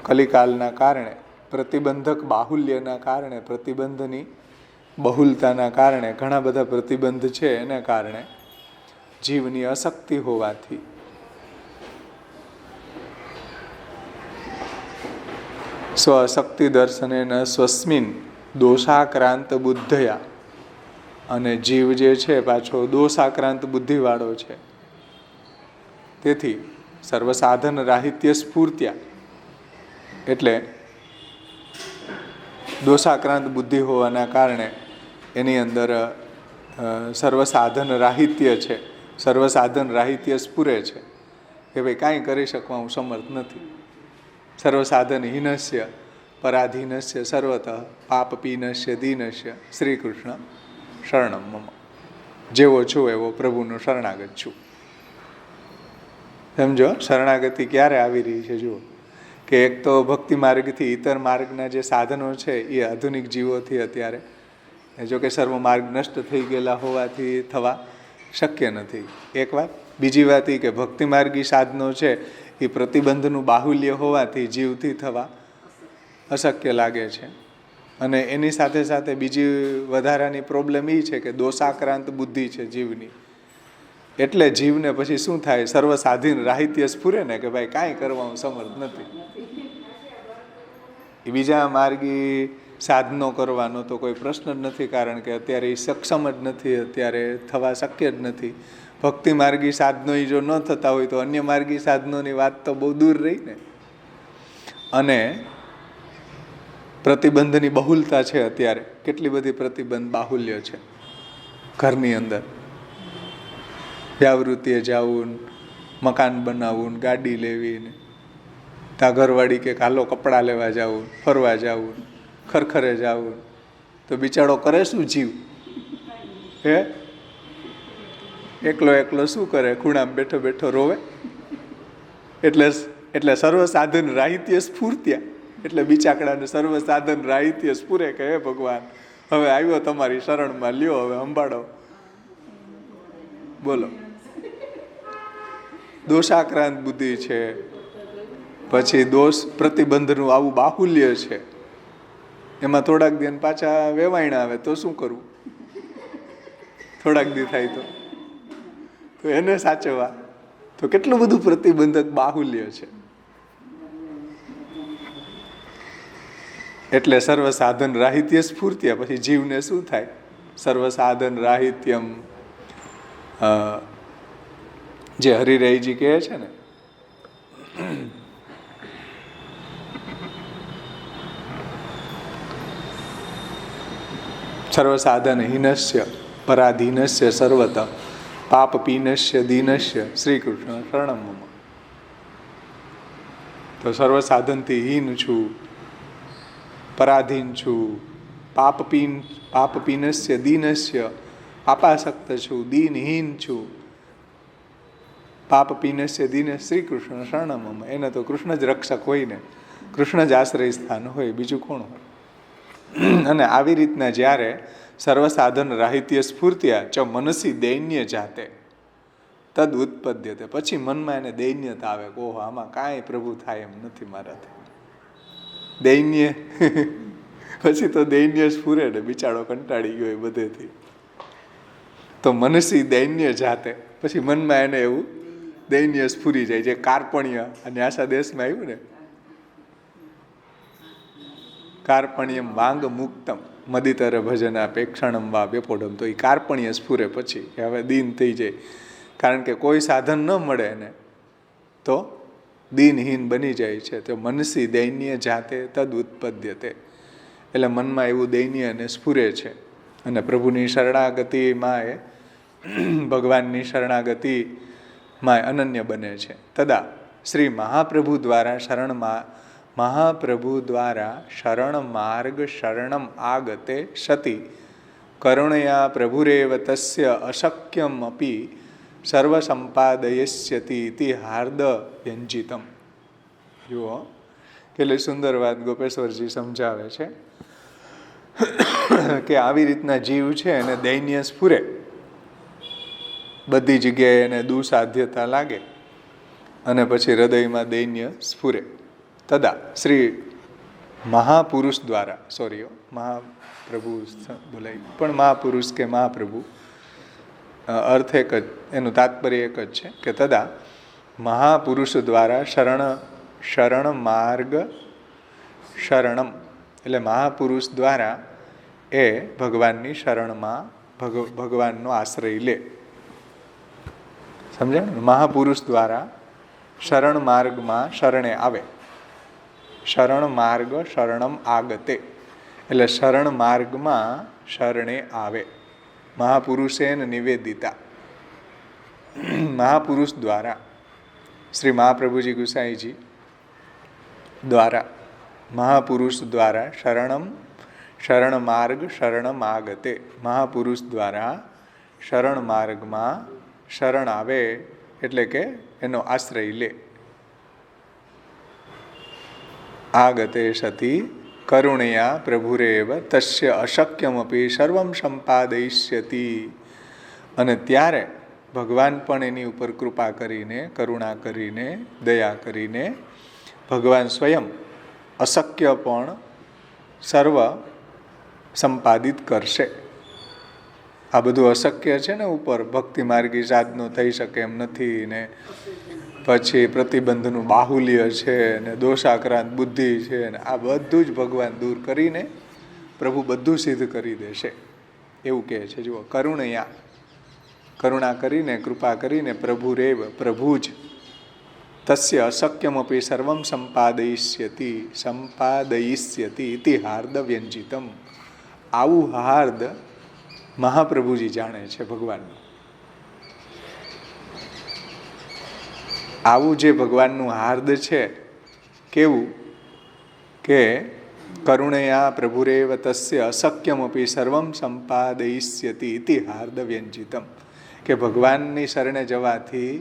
કલિકાલના કારણે, પ્રતિબંધક બાહુલ્યના કારણે, પ્રતિબંધની બહુલતાના કારણે, ઘણા બધા પ્રતિબંધ છે એને કારણે જીવની અશક્તિ હોવાથી સ્વ અશક્તિ દર્શનેન સ્વસ્મિન દોષાક્રાંત બુદ્ધયા, અને જીવ જે છે પાછો દોષાક્રાંત બુદ્ધિવાળો છે, તેથી સર્વસાધન રાહિત્ય સ્ફૂર્ત્યા, એટલે દોષાક્રાંત બુદ્ધિ હોવાના કારણે એની અંદર સર્વસાધન રાહિત્ય છે, સર્વસાધન રાહિત્ય સ્ફુરે છે કે ભાઈ કાંઈ કરી શકવા હું સમર્થ નથી. સર્વસાધન હીનસ્ય પરાધીનસ્ય સર્વતઃ પાપપીનસ્ય દીનસ્ય શ્રી કૃષ્ણ શરણમ મમ. જેવો છું એવો પ્રભુનો શરણાગત છું. સમજો શરણાગતિ ક્યારે આવી રહી છે? જુઓ કે એક તો ભક્તિ માર્ગથી ઇતર માર્ગના જે સાધનો છે એ આધુનિક જીવોથી અત્યારે, જો કે સર્વ માર્ગ નષ્ટ થઈ ગયેલા હોવાથી થવા શક્ય નથી, એક વાત. બીજી વાત એ કે ભક્તિ માર્ગી સાધનો છે એ પ્રતિબંધનું બાહુલ્ય હોવાથી જીવથી થવા અશક્ય લાગે છે. અને એની સાથે સાથે બીજી વધારાની પ્રોબ્લેમ એ છે કે દોષાક્રાંત બુદ્ધિ છે જીવની. એટલે જીવને પછી શું થાય? સર્વસાધીન રાહિત્ય સ્ફુરે ને કે ભાઈ કાંઈ કરવા હું સમર્થ નથી. એ બીજા માર્ગી સાધનો કરવાનો તો કોઈ પ્રશ્ન જ નથી, કારણ કે અત્યારે એ સક્ષમ જ નથી, અત્યારે થવા શક્ય જ નથી. ભક્તિ માર્ગી સાધનો એ જો ન થતા હોય તો અન્ય માર્ગી સાધનોની વાત તો બહુ દૂર રહી ને. અને પ્રતિબંધની બહુલતા છે અત્યારે, કેટલી બધી પ્રતિબંધ બાહુલ્ય છે ઘરની અંદર. વ્યાવૃત્તિએ જવું, મકાન બનાવવું, ગાડી લેવી, ને ત્યાં ઘરવાળી કે હાલો કપડાં લેવા જવું, ફરવા જવું, ખરખરે જવું, તો બિચારો કરે શું જીવ? હે એકલો એકલો શું કરે? ખૂણામાં બેઠો બેઠો રોવે. એટલે સર્વસાધન રાહિત્ય સ્ફૂર્ત્યા, એટલે બિચાકડાને સર્વસાધન રાહિત્ય સ્ફુરે કે હે ભગવાન, હવે આવ્યો તમારી શરણમાં, લ્યો હવે સંભાળો. બોલો, દોષાક્રાંત બુદ્ધિ છે, પછી દોષ પ્રતિબંધનું આવું બાહુલ્ય છે, એમાં થોડાક દિન પાછા વેવાયણા આવે તો શું કરવું? થોડાક દી થાય તો એને સાચવવા તો કેટલું બધું પ્રતિબંધક બાહુલ્ય છે. એટલે સર્વસાધન રાહિત્ય સ્ફૂર્ત્યા, પછી જીવને શું થાય? સર્વસાધન રાહિત્યમ, જે હરિરાયજી કહે છે ને, સર્વસાધન હીનસ્ય પરાધીનસ્ય સર્વતઃ પાપપીનસ્ય દીનસ્ય શ્રી કૃષ્ણ શરણમ મમ. તો સર્વસાધનથી હીન છું, પરાધીન છું, પાપપીનસ્ય દીનસ્ય પાપાસક્ત છું, દીનહીન છું, પાપપીનસ્ય દીન શ્રી કૃષ્ણ શરણમ મમ. એને તો કૃષ્ણ જ રક્ષક હોય ને, કૃષ્ણ જ આશ્રય સ્થાન હોય, બીજું કોણ હોય? અને આવી રીતના જ્યારે સર્વસાધન રાહિત્ય સ્ફૂર્ત્યા ચ મનસી દૈન્ય જાતે તદ ઉત્પદ્યતે, પછી મનમાં એને દૈન્યતા આવે કે ઓહો આમાં કાંઈ પ્રભુ થાય એમ નથી મારાથી. દૈન્ય પછી તો દૈન્ય સ્ફુરે ને, બિચારો કંટાળી ગયો એ બધેથી. તો મનસી દૈન્ય જાતે, પછી મનમાં એને એવું દૈન્ય સ્ફુરી જાય, જે કાર્પણ્ય અને આશા દેશમાં આવ્યું ને, કાર્પણ્યમ વાંગ મુક્તમ મદિતર ભજનાપેક્ષણમ વા વ્યપોઢમ. તો એ કાર્પણ્ય સ્ફુરે પછી હવે દીન થઈ જાય, કારણ કે કોઈ સાધન ન મળે એને તો દીનહીન બની જાય છે. તો મનસી દૈન્ય જાતે તદ ઉત્પદ્યતે, એટલે મનમાં એવું દૈન્ય અને સ્ફુરે છે. અને પ્રભુની શરણાગતિમાં એ ભગવાનની શરણાગતિમાં અનન્ય બને છે. તદા શ્રી મહાપ્રભુ દ્વારા શરણ માર્ગ શરણમ આગતે સતી કરુણયા પ્રભુરેવ તસ્ય અશક્યમ અપી સર્વ સંપાદયસ્યતિ ઇતિ હાર્દ વ્યંજિતમ. જુઓ કેટલી સુંદર વાત ગોપેશ્વરજી સમજાવે છે કે આવી રીતના જીવ છે એને દૈન્ય સ્ફુરે, બધી જગ્યાએ એને દુસાધ્યતા લાગે, અને પછી હૃદયમાં દૈન્ય સ્ફુરે. તદા શ્રી મહાપુરુષ દ્વારા, મહાપ્રભુ બોલાય પણ મહાપુરુષ કે મહાપ્રભુ અર્થ એક જ, એનું તાત્પર્ય એક જ છે કે તદા મહાપુરુષ દ્વારા શરણ માર્ગ શરણમ, એટલે મહાપુરુષ દ્વારા એ ભગવાનની શરણમાં ભગવાનનો આશ્રય લે. સમજાય ને? મહાપુરુષ દ્વારા શરણ માર્ગમાં શરણે આવે. શરણ માર્ગ શરણમ આગતે, એટલે શરણ માર્ગમાં શરણે આવે. મહાપુરુષેન નિવેદિતા. મહાપુરુષ દ્વારા, શ્રી મહાપ્રભુજી ગુસાઈજી દ્વારા, મહાપુરુષ દ્વારા શરણ માર્ગ શરણમાગતે, મહાપુરુષ દ્વારા શરણ માર્ગમાં શરણ આવે એટલે કે એનો આશ્રય લે. આગતે સતી કરુણયા પ્રભુરેવ તસ્ય અશક્યમપી સર્વમ સંપાદયિષ્યતિ. અને ત્યારે ભગવાન પણ એની ઉપર કૃપા કરીને, કરુણા કરીને, દયા કરીને ભગવાન સ્વયં અશક્ય પણ સર્વ સંપાદિત કરશે. આ બધું અશક્ય છે ને, ઉપર ભક્તિ માર્ગી સાધનો થઈ શકે એમ નથી ને, પછી પ્રતિબંધનું બાહુલ્ય છે ને, દોષાક્રાંત બુદ્ધિ છે ને, આ બધું જ ભગવાન દૂર કરીને પ્રભુ બધું સિદ્ધ કરી દેશે એવું કહે છે. જુઓ, કરુણયા, કરુણા કરીને, કૃપા કરીને, પ્રભુરેવ, પ્રભુ જ, તસ્ય અશક્યમપી સર્વમ સંપાદયિષ્યતિ, સંપાદયિષ્યતિ ઇતિ હાર્દ વ્યંજિતમ. આવું હાર્દ મહાપ્રભુજી જાણે છે ભગવાનનું. આવું જે ભગવાનનું હાર્દ છે, કેવું કે કરુણયા પ્રભુરેવ તસ્ય અશક્યમપી સર્વમ સંપાદયિષ્યતિ ઇતિ હાર્દ વ્યંજિતમ. કે ભગવાનની શરણે જવાથી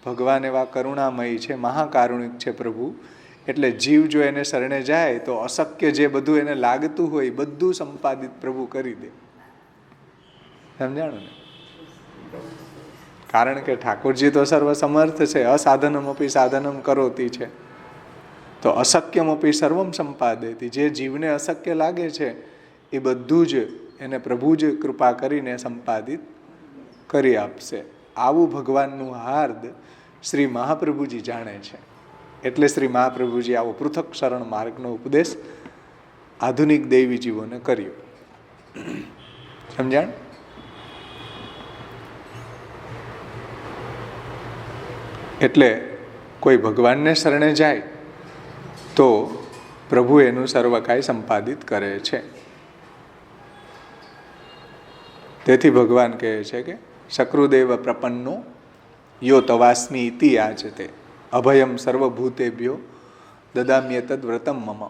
ભગવાન એવા કરુણામય છે, મહાકારુણિક છે પ્રભુ, એટલે જીવ જો એને શરણે જાય તો અશક્ય જે બધું એને લાગતું હોય બધું સંપાદિત પ્રભુ કરી દે. સમજાણું ને? કારણ કે ઠાકોરજી તો સર્વ સમર્થ છે, અસાધનમપી સાધનમ કરોતી છે, તો અશક્યમપી સર્વમ સંપાદયતિ. જે જીવને અશક્ય લાગે છે એ બધું જ એને પ્રભુ જ કૃપા કરીને સંપાદિત કરી આપશે. આવું ભગવાનનું હાર્દ શ્રી મહાપ્રભુજી જાણે છે. એટલે શ્રી મહાપ્રભુજી આવો પૃથક શરણ માર્ગનો ઉપદેશ આધુનિક દૈવી જીવોને કર્યો. સમજાણ? એટલે કોઈ ભગવાનને શરણે જાય તો પ્રભુ એનું સર્વ કાંઈ સંપાદિત કરે છે. તેથી ભગવાન કહે છે કે શક્રુદેવ પ્રપન્નો યો તવાસ્મી ઇતિ યાચતે અભયમ સર્વભૂતેભ્યો દદામ્યેતદ વ્રતમ મમ.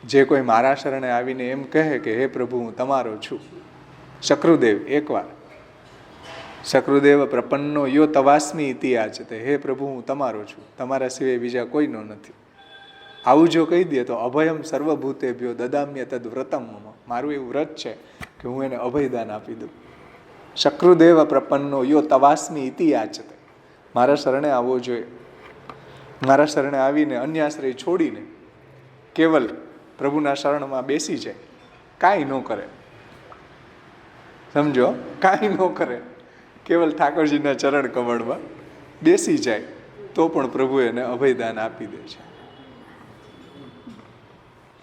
જે કોઈ મારા શરણે આવીને એમ કહે કે હે પ્રભુ હું તમારો છું, શક્રુદેવ એકવાર, શક્રુદેવ પ્રપન્નો યો તવાસ્મી ઇતિ યાચતે, હે પ્રભુ હું તમારો છું, તમારા સિવાય બીજા કોઈનો નથી. આવું જો કહી દે તો અભયમ સર્વભૂતેભ્યો દદામ્યેતદ વ્રતમ મમ. મારું એવું વ્રત છે કે હું એને અભયદાન આપી દઉં. શક્રુદેવ પ્રપન્નો યો તવાસ્મી ઇતિ યાચતે, મારા શરણે આવવો જોઈએ. મારા શરણે આવીને અન્યાશ્રય છોડીને કેવલ પ્રભુના શરણમાં બેસી જાય, કાંઈ ન કરે. સમજો, કાંઈ ન કરે, કેવલ ઠાકોરજીના ચરણ કમળમાં બેસી જાય તો પણ પ્રભુ એને અભયદાન આપી દે છે.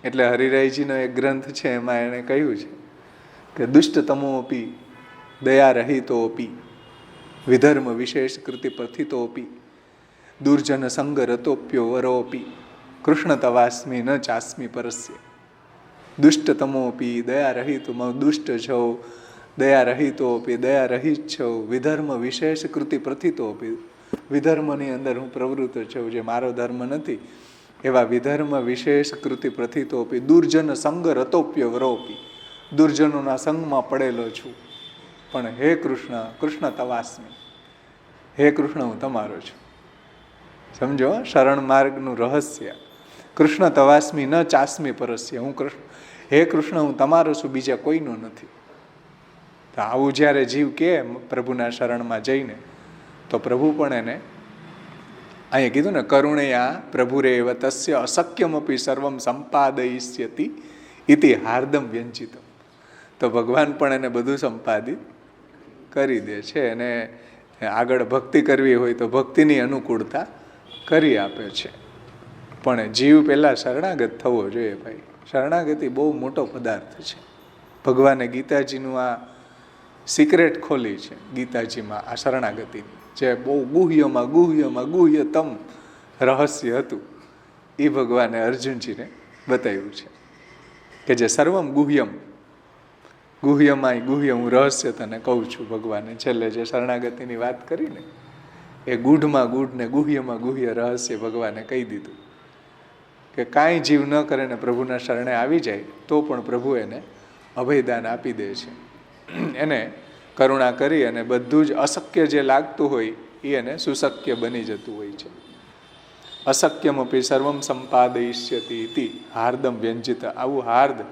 એટલે હરિરાયજીનો એક ગ્રંથ છે, એમાં એણે કહ્યું છે કે દુષ્ટતમોપી દયા રહિતોપી વિધર્મ વિશેષ કૃતિ પ્રથિતોપી દુર્જન સંગ રતોપ્યો વરોપી કૃષ્ણ તવાસ્મી ન ચાસ્મી પરસ્ય. દુષ્ટતમોપી દયા રહિત, દુષ્ટ છો, દયા રહિતોપી દયા રહિત છો, વિધર્મ વિશેષ કૃતિ પ્રથિતોપી, વિધર્મની અંદર હું પ્રવૃત્ત છું, જે મારો ધર્મ નથી એવા વિધર્મ વિશેષ કૃતિ પ્રથિતોપી દુર્જન સંગ રતોપ્ય વરોપી, દુર્જનોના સંગમાં પડેલો છું, પણ હે કૃષ્ણ, કૃષ્ણ તવાસ્મી, હે કૃષ્ણ હું તમારો છું. સમજો શરણ માર્ગનું રહસ્ય. કૃષ્ણ તવાસ્મી ન ચાસ્મી પરસ્ય, હું કૃષ્ણ, હે કૃષ્ણ હું તમારો છું, બીજા કોઈનો નથી. તો આવું જ્યારે જીવ કે પ્રભુના શરણમાં જઈને, તો પ્રભુ પણ એને અહીંયા કીધું ને કરુણયા પ્રભુરેવ તસ્ય અશક્યમપી સર્વમ સંપાદયિષ્યતિ ઇતિ હાર્દમ વ્યંજિતમ. તો ભગવાન પણ એને બધું સંપાદિત કરી દે છે. અને આગળ ભક્તિ કરવી હોય તો ભક્તિની અનુકૂળતા કરી આપે છે. પણ જીવ પહેલાં શરણાગત થવો જોઈએ ભાઈ. શરણાગતિ બહુ મોટો પદાર્થ છે. ભગવાને ગીતાજીનું આ સિક્રેટ ખોલી છે, ગીતાજીમાં આ શરણાગતિની, જે બહુ ગુહ્યતમ રહસ્ય હતું, એ ભગવાને અર્જુનજીને બતાવ્યું છે કે જે સર્વમ ગુહ્યમ, ગુહ્યમાંય ગુહ્ય હું રહસ્ય તને કહું છું. ભગવાને છેલ્લે જે શરણાગતિની વાત કરીને એ ગૂઢમાં ગૂઢ ને ગુહ્યમાં ગુહ્ય રહસ્ય ભગવાને કહી દીધું કે કાંઈ જીવ ન કરે ને પ્રભુના શરણે આવી જાય તો પણ પ્રભુ એને અભયદાન આપી દે છે. એને કરુણા કરી અને બધું જ અશક્ય જે લાગતું હોય એ એને સુશક્ય બની જતું હોય છે. અશક્યમપી સર્વમ સંપાદયિષ્યતિ ઇતિ હાર્દમ વ્યંજિત. આવું હાર્દ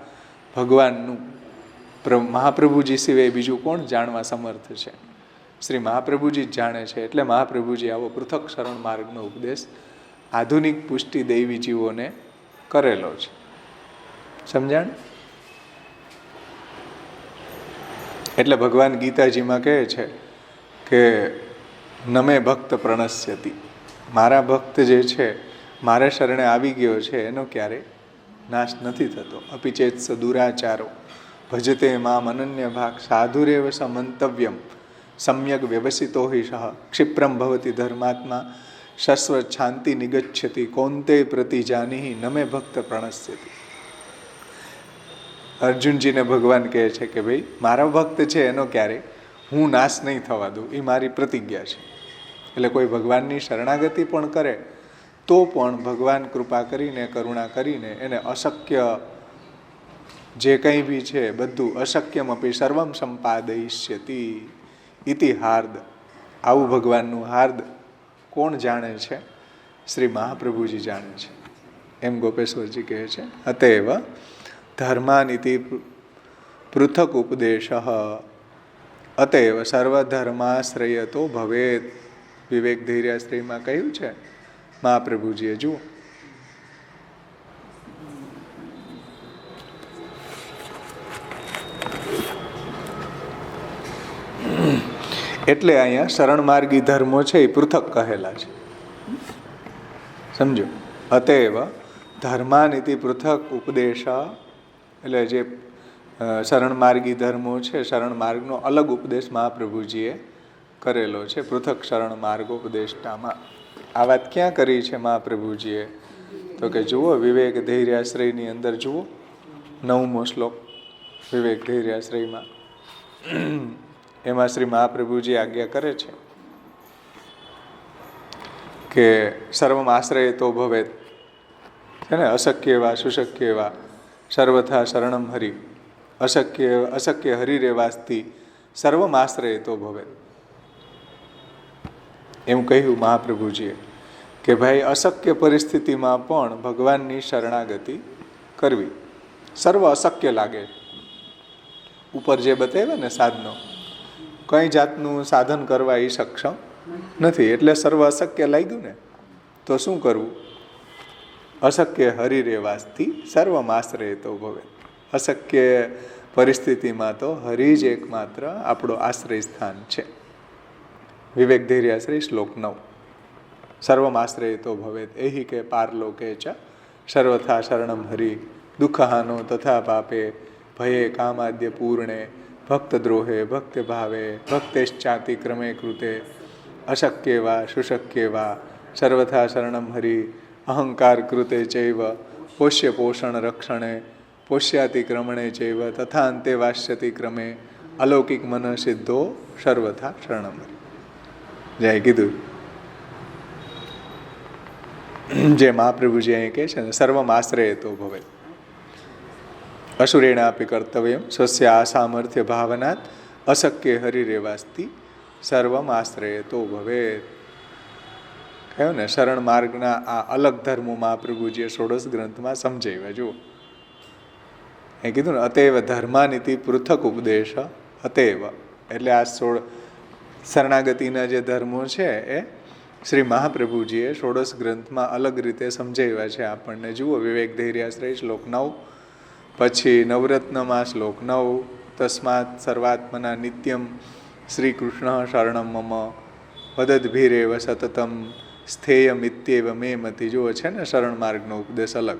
ભગવાનનું મહાપ્રભુજી સિવાય બીજું કોણ જાણવા સમર્થ છે? શ્રી મહાપ્રભુજી જ જાણે છે. એટલે મહાપ્રભુજી આવો પૃથક શરણ માર્ગનો ઉપદેશ આધુનિક પુષ્ટિ દૈવી જીવોને કરેલો છે. સમજાણ? એટલે ભગવાન ગીતાજીમાં કહે છે કે નમે ભક્ત પ્રણશ્યતિ. મારા ભક્ત જે છે, મારે શરણે આવી ગયો છે, એનો ક્યારેય નાશ નથી થતો. અપિચેત સ દુરાચારો ભજતે મામ અનન્ય ભાગ સાધુરેવ સ મંતવ્યમ સમ્યક વ્યવસિતો હિ સહ ક્ષિપ્રમ ભવતી ધર્માત્મા શશ્વત શાંતિ નિગચ્છતિ કોંતે પ્રતિજાનિ નમે ભક્ત પ્રણશ્યતિ. અર્જુનજીને ભગવાન કહે છે કે ભાઈ મારા ભક્ત છે એનો ક્યારેય હું નાશ નહીં થવા દઉં, એ મારી પ્રતિજ્ઞા છે. એટલે કોઈ ભગવાનની શરણાગતિ પણ કરે તો પણ ભગવાન કૃપા કરીને કરુણા કરીને એને અશક્ય જે કંઈ બી છે બધું અશક્યમપી સર્વમ સંપાદયિષ્યતિ ઇતિ હાર્દ. આવું ભગવાનનું હાર્દ કોણ જાણે છે? શ્રી મહાપ્રભુજી જાણે છે. એમ ગોપેશ્વરજી કહે છે. અતએવ ધર્માનિતિ પૃથક ઉપદેશ અતએવ સર્વધર્માશ્રયતો ભવેત. વિવેક ધૈર્યાશ્રયમાં કહ્યું છે મહાપ્રભુજીએ. જુઓ, એટલે અહીંયા શરણમાર્ગી ધર્મો છે એ પૃથક કહેલા છે. સમજો, અતએવ ધર્માનિતિ પૃથક ઉપદેશ. એટલે જે શરણમાર્ગી ધર્મો છે, શરણ માર્ગનો અલગ ઉપદેશ મહાપ્રભુજીએ કરેલો છે પૃથક શરણ માર્ગોપદેષ્ટામાં. આ વાત ક્યાં કરી છે મહાપ્રભુજીએ? તો કે જુઓ, વિવેક ધૈર્યાશ્રયની અંદર જુઓ, 9મો શ્લોક વિવેક ધૈર્યાશ્રયમાં. એમાં શ્રી મહાપ્રભુજી આજ્ઞા કરે છે કે સર્વમ આશ્રય તો ભવેત, છે ને, અશક્ય એવા સુશક્ય એવા સર્વથા શરણમ હરિ. અશક્ય હરિરેવાસ્તી સર્વમ આશ્રય તો ભવેત. એમ કહ્યું મહાપ્રભુજીએ કે ભાઈ અશક્ય પરિસ્થિતિમાં પણ ભગવાનની શરણાગતિ કરવી. સર્વ અશક્ય લાગે, ઉપર જે બતાવ્યા ને સાધનો, કઈ જાતનું સાધન કરવા એ સક્ષમ નથી, એટલે સર્વ અશક્ય લાગ્યું ને, તો શું કરવું? અશક્ય હરિરેવાસ્થી સર્વમાશ્રય તો ભવે. અશક્ય પરિસ્થિતિમાં તો હરિ જ એકમાત્ર આપણો આશ્રય સ્થાન છે. વિવેક ધૈર્યાશ્રય શ્લોક 9. સર્વમાશ્રય તો ભવેત એહિ કે પારલોકે ચ સર્વથા શરણમ હરિ દુઃખહાનો તથા પાપે ભયે કામાદ્ય પૂર્ણે ભક્તદ્રોહે ભક્તિભાવે ભક્તેશ્ચાતિક્રમે કૃતે અશક્ય વા સુશક્ય વા સર્વથા શરણમ હરિ અહંકાર કૃતે ચૈવ પોષ્ય પોષણ રક્ષણે પોષ્યાતિક્રમણે ચૈવ તથા અંતે વાસ્યતિ ક્રમે અલૌકિક મન સિદ્ધો સર્વથા શરણમ હરિ. જય કીધું જે મહાપ્રભુજી અહીં કહે છે ને, સર્વમ આશ્રય તો ભવે. અસુરેણાપી કર્તવ્યમ સ્વસ્ય અસામર્થ્ય ભાવનાત અશક્ય હરિરેવાસ્તી સર્વમ આશ્રય તો ભવે. કહ્યું ને, શરણ માર્ગના આ અલગ ધર્મો મહાપ્રભુજીએ ષોડશ ગ્રંથમાં સમજાવ્યા. જુઓ, એ કીધું ને, અતએવ ધર્માનિતિ પૃથક ઉપદેશ. અતએવ એટલે આ શરણાગતિના જે ધર્મો છે એ શ્રી મહાપ્રભુજીએ ષોડશ ગ્રંથમાં અલગ રીતે સમજાવ્યા છે આપણને. જુઓ, વિવેક ધૈર્યાશ્રય શ્લોક 9, પછી નવરત્નમાં શ્લોક 9, તસ્માત સર્વાત્મના નિત્યમ શ્રી કૃષ્ણ શરણમ મમ વદદ્ભીરેવ સતતમ સ્થેયમિત્યેવ મે મતિ. જુઓ છે ને, શરણ માર્ગનો ઉપદેશ અલગ.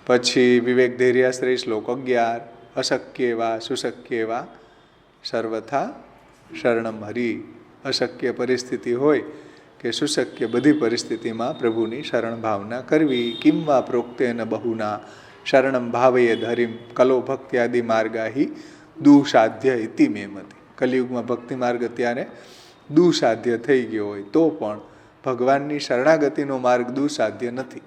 પછી વિવેક ધૈર્યાશ્રય શ્લોક 11, અશક્ય વા સુશક્ય વા સર્વથા શરણમ હરિ. અશક્ય પરિસ્થિતિ હોય કે સુશક્ય બધી પરિસ્થિતિમાં પ્રભુની શરણ ભાવના કરવી. કિમ વા પ્રોક્તેન બહુના શરણમ ભાવયે ધરીમ કલો ભક્ત્યાદિ માર્ગા હિ દુઃસાધ્ય ઇતિ મેમતી. કલિયુગમાં ભક્તિ માર્ગ અત્યારે દુઃસાધ્ય થઈ ગયો હોય તો પણ ભગવાનની શરણાગતિનો માર્ગ દુઃસાધ્ય નથી.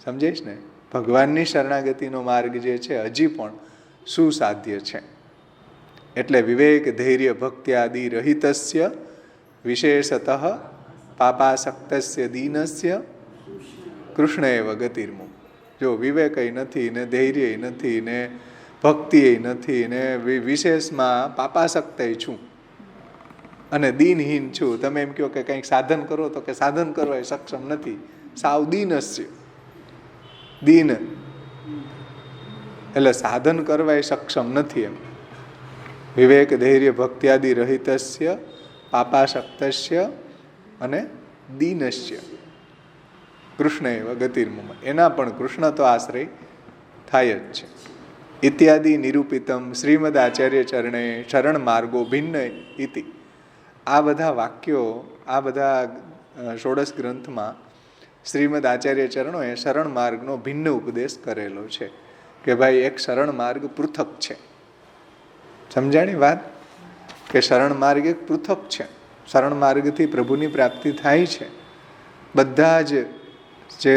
સમજાઈશ ને? ભગવાનની શરણાગતિનો માર્ગ જે છે હજી પણ સુસાધ્ય છે. એટલે વિવેક ધૈર્ય ભક્ત્યાદિ રહિતસ્ય વિશેષતઃ પાપાસક્તસ્ય દીનસ્ય કૃષ્ણ એવ ગતિર્મુખ. જો વિવેકય નથી ને ધૈર્ય નથી ને ભક્તિય નથી ને વિશેષમાં પાપાસક્તય છું અને દીનહીન છું. તમે એમ કહો કે કંઈક સાધન કરો તો કે સાધન કરવા એ સક્ષમ નથી. સાવ દીનસ્ય. દીન એટલે સાધન કરવા એ સક્ષમ નથી એમ. વિવેક ધૈર્ય ભક્ત્યાદિ રહિતસ્ય પાપાસક્તસ્ય અને દીનસ્ય કૃષ્ણ એવ ગતિર્મમ. એના પણ કૃષ્ણ તો આશ્રય થાય જ છે. ઇત્યાદિ નિરૂપિતમ શ્રીમદ આચાર્ય ચરણે શરણ માર્ગો ભિન્ન ઇતિ. આ બધા વાક્યો આ બધા ષોડશ ગ્રંથમાં શ્રીમદ આચાર્ય ચરણોએ શરણ માર્ગનો ભિન્ન ઉપદેશ કરેલો છે કે ભાઈ એક શરણ માર્ગ પૃથક છે. સમજાણી વાત? કે શરણ માર્ગ એક પૃથક છે. શરણ માર્ગથી પ્રભુની પ્રાપ્તિ થાય છે. બધા જ જે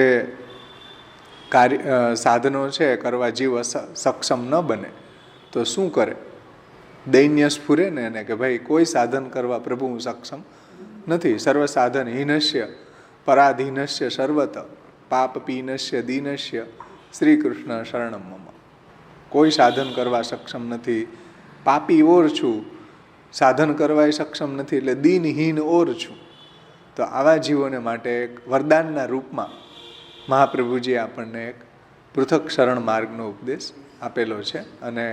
કાર્ય સાધનો છે કરવા જીવ સક્ષમ ન બને તો શું કરે? દૈન્ય સ્ફુરે ને એને કે ભાઈ કોઈ સાધન કરવા પ્રભુ હું સક્ષમ નથી. સર્વ સાધન હીનસ્ય પરાધીનસ્ય સર્વત પાપ પીનસ્ય દીનસ્ય શ્રી કૃષ્ણ શરણમ મમ. કોઈ સાધન કરવા સક્ષમ નથી. પાપી ઓર છું, સાધન કરવા સક્ષમ નથી એટલે દીનહીન ઓર છું. તો આવા જીવોને માટે એક વરદાનના રૂપમાં મહાપ્રભુજીએ આપણને એક પૃથક શરણ માર્ગનો ઉપદેશ આપેલો છે અને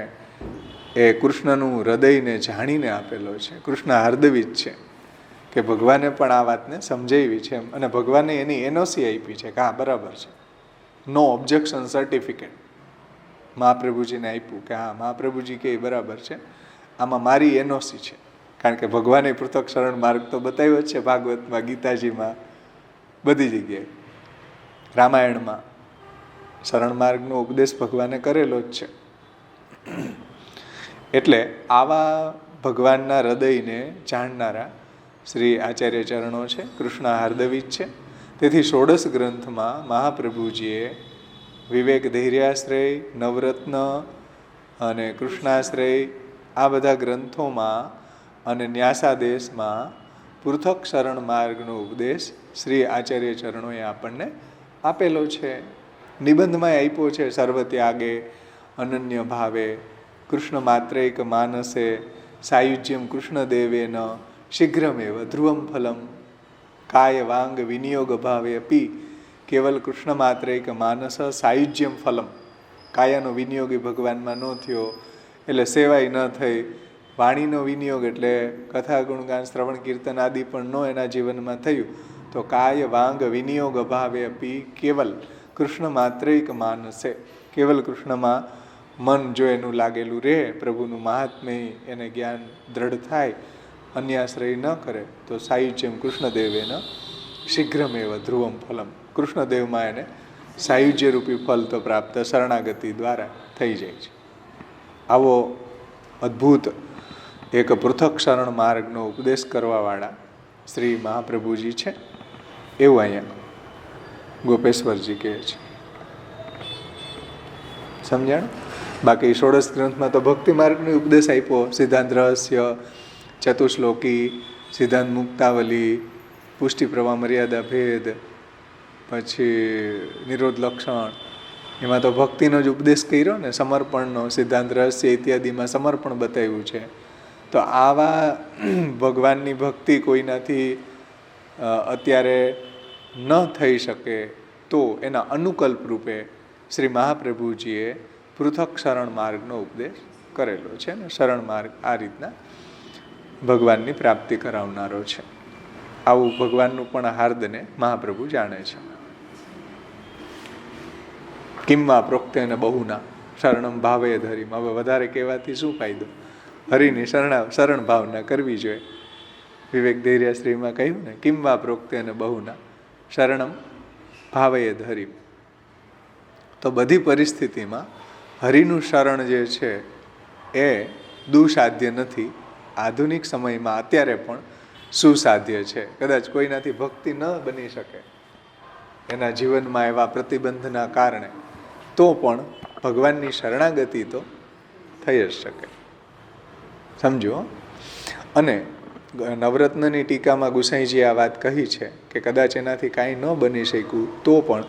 એ કૃષ્ણનું હૃદયને જાણીને આપેલો છે. કૃષ્ણ હાર્દવિત છે કે ભગવાને પણ આ વાતને સમજાવી છે અને ભગવાને એની એનઓસી આપી છે કે હા બરાબર છે. નો ઓબ્જેક્શન સર્ટિફિકેટ મહાપ્રભુજીને આપ્યું કે હા મહાપ્રભુજી કે બરાબર છે, આમાં મારી એનઓસી છે. કારણ કે ભગવાને પૃથક શરણ માર્ગ તો બતાવ્યો જ છે ભાગવતમાં, ગીતાજીમાં, બધી જગ્યાએ. રામાયણમાં શરણ માર્ગનો ઉપદેશ ભગવાને કરેલો જ છે. એટલે આવા ભગવાનના હૃદયને જાણનારા શ્રી આચાર્ય ચરણો છે. કૃષ્ણ હાર્દવિત છે. તેથી ષોડશ ગ્રંથમાં મહાપ્રભુજીએ વિવેક ધૈર્યાશ્રય, નવરત્ન અને કૃષ્ણાશ્રય આ બધા ગ્રંથોમાં અને ન્યાસાદેશમાં પૃથક શરણ માર્ગનો ઉપદેશ શ્રી આચાર્ય ચરણોએ આપણને આપેલો છે. નિબંધમાં આપ્યો છે. સર્વ ત્યાગે અનન્ય ભાવે કૃષ્ણ માત્રૈક માનસે સાયુજ્યમ કૃષ્ણદેવેન શીઘ્રમેવ ધ્રુવમ ફલમ કાય વાંગ વિનિયોગ ભાવે અપી કેવલ કૃષ્ણ માત્રૈક માનસ સાયુજ્યમ ફલમ. કાયાનો વિનિયોગ ભગવાનમાં ન થયો એટલે સેવાય ન થઈ. વાણીનો વિનિયોગ એટલે કથા ગુણગાન શ્રવણ કીર્તન આદિ પણ ન એના જીવનમાં થયું તો કાય વાંગ વિનિયોગ અભાવે અપી કેવલ કૃષ્ણ માત્રૈક માનસે. કેવલ કૃષ્ણમાં મન જો એનું લાગેલું રહે, પ્રભુનું મહાત્મ્ય એને જ્ઞાન દ્રઢ થાય, અન્યાશ્રય ન કરે તો સાયુજ્યમ કૃષ્ણદેવેન શીઘ્રમેવ ધ્રુવમ ફલમ. કૃષ્ણદેવમાં એને સાયુજ્ય રૂપી ફલ તો પ્રાપ્ત શરણાગતિ દ્વારા થઈ જાય છે. આવો અદ્ભુત એક પૃથક શરણ માર્ગનો ઉપદેશ કરવાવાળા શ્રી મહાપ્રભુજી છે એવું અહીંયા ગોપેશ્વરજી કહે છે. સમજાણ? બાકી ષોડશ ગ્રંથમાં તો ભક્તિ માર્ગનો ઉપદેશ આપ્યો. સિદ્ધાંત રહસ્ય, ચતુશ્લોકી, સિદ્ધાંત મુક્તાવલી, પુષ્ટિ પ્રવાહ મર્યાદા ભેદ, પછી નિરોધ લક્ષણ, એમાં તો ભક્તિનો જ ઉપદેશ કર્યો ને. સમર્પણનો સિદ્ધાંત રહસ્ય ઇત્યાદિમાં સમર્પણ બતાવ્યું છે. તો આવા ભગવાનની ભક્તિ કોઈનાથી અત્યારે ન થઈ શકે તો એના અનુકલ્પ રૂપે શ્રી મહાપ્રભુજીએ પૃથક શરણ માર્ગનો ઉપદેશ કરેલો છે ને. શરણ માર્ગ આ રીતના ભગવાનની પ્રાપ્તિ કરાવનારો છે. આવું ભગવાનનું પણ હાર્દને મહાપ્રભુ જાણે છે. કિંમા પ્રોક્તેન બહુના શરણમ ભાવે ધરીમ. હવે વધારે કહેવાથી શું ફાયદો? હરિની શરણ ભાવના કરવી જોઈએ. વિવેક ધૈર્યાશ્રીમાં કહ્યું ને, કિંમા પ્રોક્તેન બહુના શરણમ ભાવે ધરીમ. તો બધી પરિસ્થિતિમાં હરિનું શરણ જે છે એ દુસાધ્ય નથી. આધુનિક સમયમાં અત્યારે પણ સુસાધ્ય છે. કદાચ કોઈનાથી ભક્તિ ન બની શકે એના જીવનમાં એવા પ્રતિબંધના કારણે, તો પણ ભગવાનની શરણાગતિ તો થઈ જ શકે. સમજો. અને નવરત્નની ટીકામાં ગુસાઈજીએ આ વાત કહી છે કે કદાચ એનાથી કાંઈ ન બની શક્યું તો પણ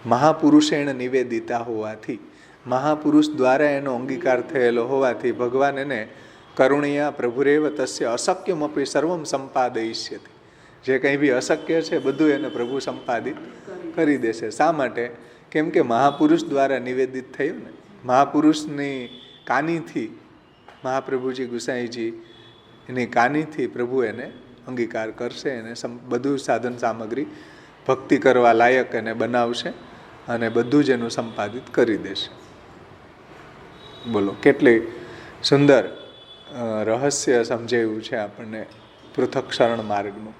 મહાપુરુષેણ નિવેદિતા હોવાથી, મહાપુરુષ દ્વારા એનો અંગીકાર થયેલો હોવાથી ભગવાન એને કરુણિયા પ્રભુરેવ તસ્ય અશક્યમપી સર્વમ સંપાદયિષ્યતિ. જે કંઈ બી અશક્ય છે બધું એને પ્રભુ સંપાદિત કરી દેશે. શા માટે? કેમ કે મહાપુરુષ દ્વારા નિવેદિત થયું ને. મહાપુરુષની કાનીથી મહાપ્રભુજી ગુસાઈજી એની કાનીથી પ્રભુ એને અંગીકાર કરશે. એને બધું સાધન સામગ્રી ભક્તિ કરવા લાયક એને બનાવશે અને બધું જ એનું સંપાદિત કરી દેશે. બોલો, કેટલી સુંદર રહસ્ય સમજાયું છે આપણને પૃથક શરણ માર્ગનું.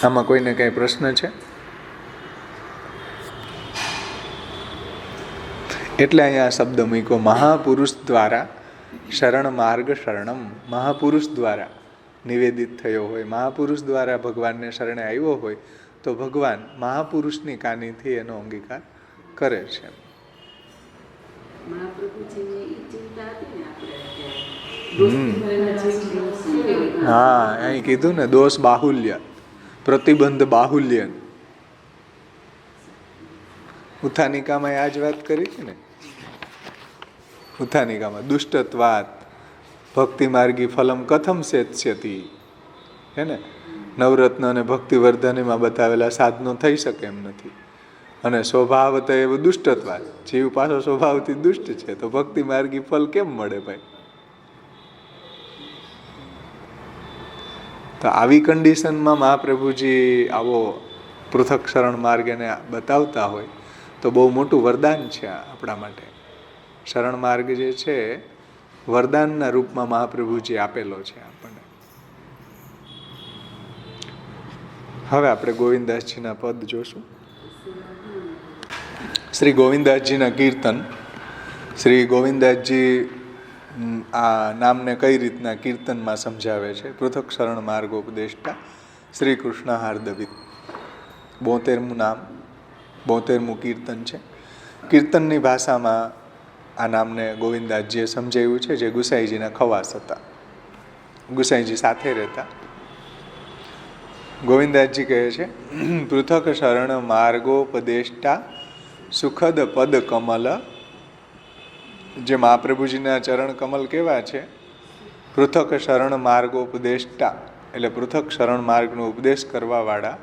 આમાં કોઈને કંઈ પ્રશ્ન છે? એટલે અહીંયા શબ્દ મૂક્યો મહાપુરુષ દ્વારા શરણ માર્ગ શરણમ. મહાપુરુષ દ્વારા નિવેદિત થયો હોય, મહાપુરુષ દ્વારા ભગવાનને શરણે આવ્યો હોય તો ભગવાન મહાપુરુષની કાનીથી એનો અંગીકાર કરે છે. હા, અહીં કીધું ને દોષ બાહુલ્ય, પ્રતિબંધ બાહુલ્ય. ઉત્થાનિકામાં આ જ વાત કરી હતી ને. ઉત્થાનિકામાં દુષ્ટત્વાત ભક્તિ માર્ગી ફલમ કથમ સેત્સ્યતિ, હે ને. નવરત્ન અને ભક્તિવર્ધનીમાં બતાવેલા સાધનો થઈ શકે એમ નથી. અને સ્વભાવત એવું દુષ્ટત્વાત, જીવ પાછો સ્વભાવથી દુષ્ટ છે તો ભક્તિ માર્ગી ફલ કેમ મળે ભાઈ? તો આવી કન્ડિશનમાં મહાપ્રભુજી આવો પૃથક શરણ માર્ગ એને બતાવતા હોય તો બહુ મોટું વરદાન છે આપણા માટે. શરણ માર્ગ જે છે વરદાનના રૂપમાં મહાપ્રભુજી આપેલો છે આપણને. હવે આપણે ગોવિંદાસજીના પદ જોશું. શ્રી ગોવિંદાસજીના કીર્તન. શ્રી ગોવિંદાસજી આ નામને કઈ રીતના કીર્તનમાં સમજાવે છે. પૃથક શરણ માર્ગોપદેષ્ટા શ્રી કૃષ્ણ હાર્દવિત. 72મું નામ, 72મું કીર્તન છે. કીર્તનની ભાષામાં આ નામને ગોવિંદાસજીએ સમજાવ્યું છે, જે ગુસાઈજીના ખવાસ હતા. ગુસાઈજી સાથે રહેતા. ગોવિંદાસજી કહે છે પૃથક શરણ માર્ગોપદેષ્ટા સુખદ પદ કમલ. જે મહાપ્રભુજીના ચરણ કમલ કેવા છે? પૃથક શરણ માર્ગોપદેષ્ટા એટલે પૃથક શરણ માર્ગનો ઉપદેશ કરવાવાળા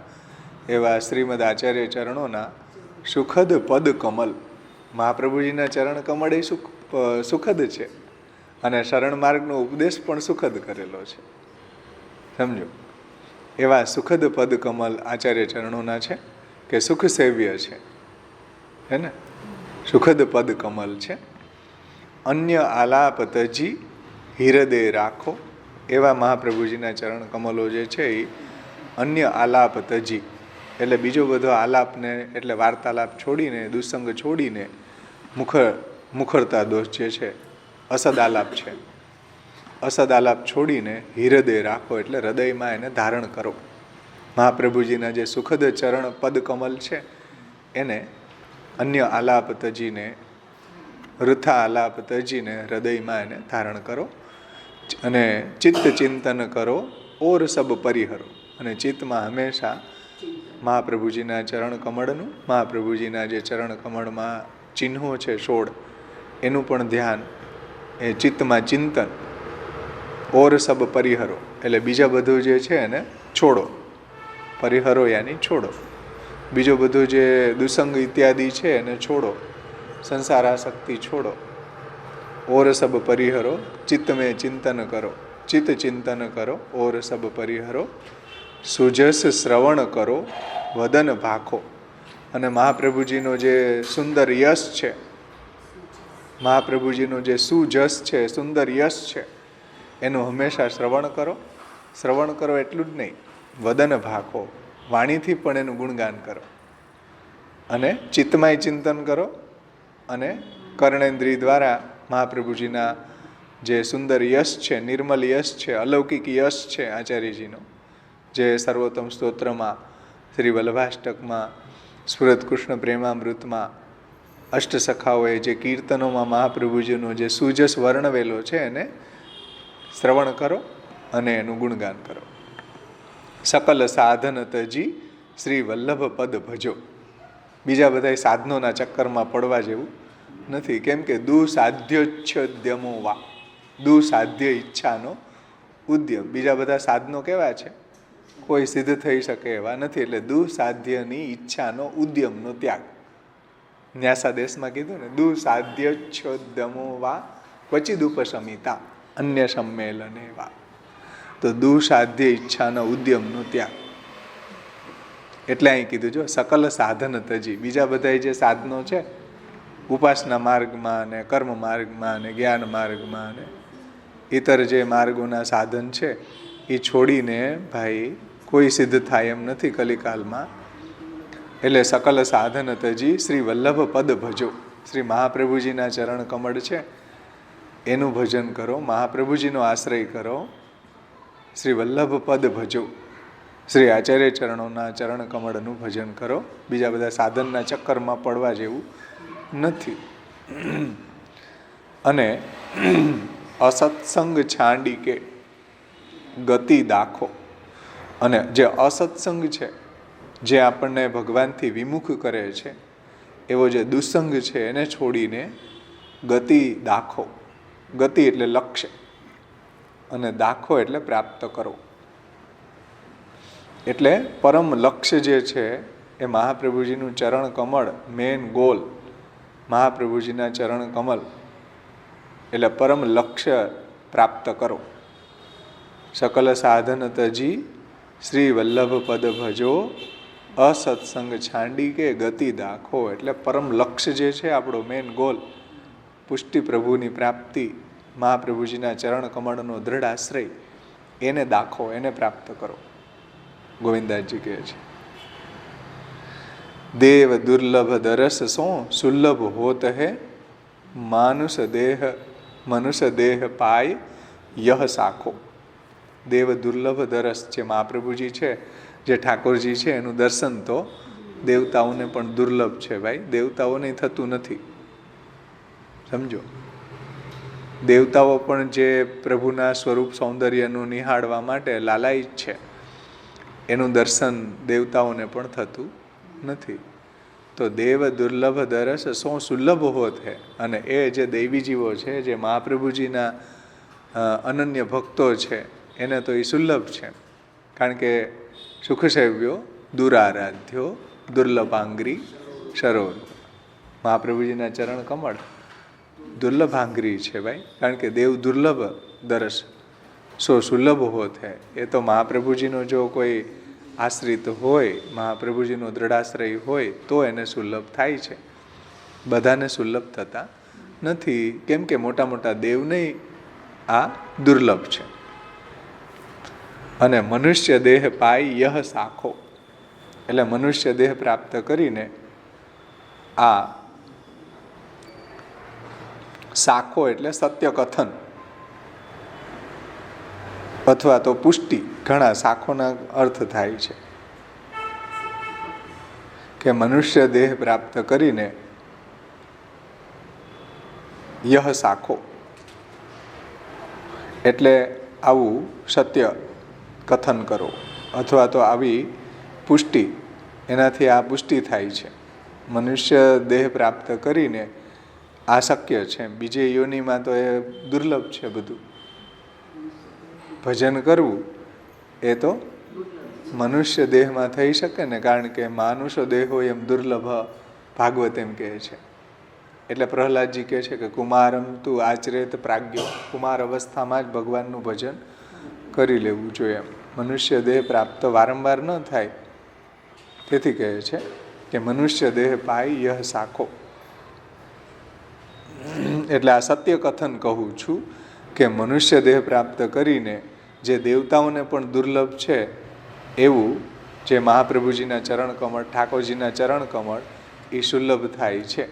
એવા શ્રીમદ આચાર્ય ચરણોના સુખદ પદ કમલ. મહાપ્રભુજીના ચરણ કમળ એ સુખદ છે અને શરણ માર્ગનો ઉપદેશ પણ સુખદ કરેલો છે. સમજો, એવા સુખદ પદ કમલ આચાર્ય ચરણોના છે કે સુખ સેવ્ય છે, હે ને. સુખદ પદ કમલ છે. અન્ય આલાપ તજી હિરદે રાખો. એવા મહાપ્રભુજીના ચરણ કમલો જે છે એ અન્ય આલાપ તજી એટલે બીજો બધો આલાપને એટલે વાર્તાલાપ છોડીને, દુસંગ છોડીને, મુખરતા દોષ જે છે, અસદ આલાપ છે, અસદ આલાપ છોડીને હિરદે રાખો એટલે હૃદયમાં એને ધારણ કરો. મહાપ્રભુજીના જે સુખદ ચરણ પદ કમલ છે એને અન્ય આલાપ તજીને, વૃથા આલાપ તજીને હૃદયમાં એને ધારણ કરો અને ચિત્ત ચિંતન કરો ઓર સબ પરિહરો. અને ચિત્તમાં હંમેશા મહાપ્રભુજીના ચરણ કમળનું, મહાપ્રભુજીના જે ચરણ કમળમાં ચિહ્નો છે 16, એનું પણ ધ્યાન, એ ચિત્તમાં ચિંતન. ઓર સબ પરિહરો એટલે બીજા બધું જે છે એને છોડો. પરિહરો યાની છોડો. બીજો બધું જે દુસંગ ઇત્યાદિ છે એને છોડો, સંસારાસક્તિ છોડો. ઓર સબ પરિહરો ચિત્ત મેં ચિંતન કરો. ચિત્ત ચિંતન કરો ઓર સબ પરિહરો. સુજસ શ્રવણ કરો વદન ભાખો. અને મહાપ્રભુજીનો જે સુંદર યશ છે, મહાપ્રભુજીનો જે સુજસ છે, સુંદર યશ છે, એનું હંમેશા શ્રવણ કરો. શ્રવણ કરો એટલું જ નહીં, વદન ભાખો વાણીથી પણ એનું ગુણગાન કરો, અને ચિત્તમાંય ચિંતન કરો, અને કર્ણેન્દ્રિય દ્વારા મહાપ્રભુજીના જે સુંદર યશ છે, નિર્મલ યશ છે, અલૌકિક યશ છે આચાર્યજીનો, જે સર્વોત્તમ સ્તોત્રમાં, શ્રી વલ્લભાષ્ટકમાં, સ્ફુરત કૃષ્ણ પ્રેમામૃતમાં, અષ્ટસખાઓએ જે કીર્તનોમાં મહાપ્રભુજીનો જે સુજસ વર્ણવેલો છે એને શ્રવણ કરો અને એનું ગુણગાન કરો. સકલ સાધન તજી શ્રી વલ્લભ પદ ભજો. બીજા બધા સાધનોના ચક્કરમાં પડવા જેવું નથી, કેમ કે દુસાધ્યોચ્છદ્યમો વા, દુસાધ્ય ઈચ્છાનો ઉદ્યમ. બીજા બધા સાધનો કેવા છે? કોઈ સિદ્ધ થઈ શકે એવા નથી. એટલે દુસાધ્યની ઈચ્છાનો ઉદ્યમનો ત્યાગ. ન્યાસાદેશમાં કીધું ને, દુસાધ્યોચ્છદ્યમો વા ક્વચિદુપશમિતા અન્ય સંમેલને વા. તો દુસાધ્ય ઈચ્છાનો ઉદ્યમનો ત્યાગ. એટલે અહીં કીધું જો સકલ સાધન તજી. બીજા બધા જે સાધનો છે ઉપાસના માર્ગમાં ને કર્મ માર્ગમાં ને જ્ઞાન માર્ગમાં ને ઇતર જે માર્ગોના સાધન છે એ છોડીને ભાઈ કોઈ સિદ્ધ થાય એમ નથી કલિકાલમાં. એટલે સકલ સાધન તજી શ્રી વલ્લભ પદ ભજો. શ્રી મહાપ્રભુજીના ચરણ કમળ છે એનું ભજન કરો, મહાપ્રભુજીનો આશ્રય કરો, શ્રી વલ્લભ પદ ભજો, શ્રી આચાર્ય ચરણોના ચરણ કમળનું ભજન કરો. બીજા બધા સાધનના ચક્કરમાં પડવા જેવું નથી. અને અસત્સંગ છાંડી કે ગતિ દાખો. અને જે અસત્સંગ છે, જે આપણને ભગવાનથી વિમુખ કરે છે, એવો જે દુસંગ છે એને છોડીને ગતિ દાખો. ગતિ એટલે લક્ષ્ય, અને દાખો એટલે પ્રાપ્ત કરો. એટલે પરમ લક્ષ્ય જે છે એ મહાપ્રભુજીનું ચરણ કમળ, મેન ગોલ મહાપ્રભુજીના ચરણ કમળ, એટલે પરમ લક્ષ્ય પ્રાપ્ત કરો. સકલ સાધન તજી શ્રી વલ્લભ પદ ભજો, અસત્સંગ છાંડી કે ગતિ દાખો. એટલે પરમ લક્ષ્ય જે છે આપણો મેન ગોલ, પુષ્ટિ પ્રભુની પ્રાપ્તિ, મહાપ્રભુજીના ચરણ કમળનો દૃઢ આશ્રય, એને દાખો, એને પ્રાપ્ત કરો. ગોવિંદાસજી કહે છે, દેવ દુર્લભ દરસ સો સુલભ હોત હે, મનુષ્ય દેહ પાય યહ સાખો. દેવ દુર્લભ દરસ, જે મહાપ્રભુજી છે, જે ઠાકોરજી છે, એનું દર્શન તો દેવતાઓને પણ દુર્લભ છે ભાઈ. દેવતાઓને થતું નથી, સમજો. દેવતાઓ પણ જે પ્રભુના સ્વરૂપ સૌંદર્યનું નિહાળવા માટે લાલાયિત છે, એનું દર્શન દેવતાઓને પણ થતું નથી. તો દેવ દુર્લભ દરસ સો સુલભ હોત હે. અને એ જે દૈવી જીવો છે, જે મહાપ્રભુજીના અનન્ય ભક્તો છે, એને તો એ સુલભ છે. કારણ કે સુખસેવ્યો દુરારાધ્યો દુર્લભાંગ્રી સરોવર. મહાપ્રભુજીના ચરણ કમળ દુર્લભાંગ્રી છે ભાઈ. કારણ કે દેવ દુર્લભ દરસ સો સુલભ હોત હે. એ તો મહાપ્રભુજીનો જો કોઈ આશ્રિત હોય, મહાપ્રભુજીનો દ્રઢાશ્રય હોય તો એને સુલભ થાય છે. બધાને સુલભ થતા નથી, કેમ કે મોટા મોટા દેવને આ દુર્લભ છે. અને મનુષ્ય દેહ પાય યહ સાખો. એટલે મનુષ્ય દેહ પ્રાપ્ત કરીને આ સાખો એટલે સત્ય કથન અથવા તો પુષ્ટિ. ઘણા શાખોના અર્થ થાય છે કે મનુષ્ય દેહ પ્રાપ્ત કરીને યહ શાખો, એટલે આવું સત્ય કથન કરો અથવા તો આવી પુષ્ટિ, એનાથી આ પુષ્ટિ થાય છે. મનુષ્ય દેહ પ્રાપ્ત કરીને આ શક્ય છે. બીજે યોનિમાં તો એ દુર્લભ છે બધું. ભજન કરવું એ તો મનુષ્ય દેહમાં થઈ શકે ને, કારણ કે માનુષ દેહો એમ દુર્લભ, ભાગવત એમ કહે છે. એટલે પ્રહલાદજી કહે છે કે કુમારમ તું આચરેત પ્રાજ્ઞો. કુમાર અવસ્થામાં જ ભગવાનનું ભજન કરી લેવું જોઈએ. મનુષ્ય દેહ પ્રાપ્ત વારંવાર ન થાય, તેથી કહે છે કે મનુષ્ય દેહ પાય યહ સાખો. એટલે આ સત્ય કથન કહું છું કે મનુષ્ય દેહ પ્રાપ્ત કરીને જે દેવતાઓને પણ દુર્લભ છે એવું જે મહાપ્રભુજીના ચરણ કમળ, ઠાકોરજીના ચરણ કમળ એ સુલભ થાય છે.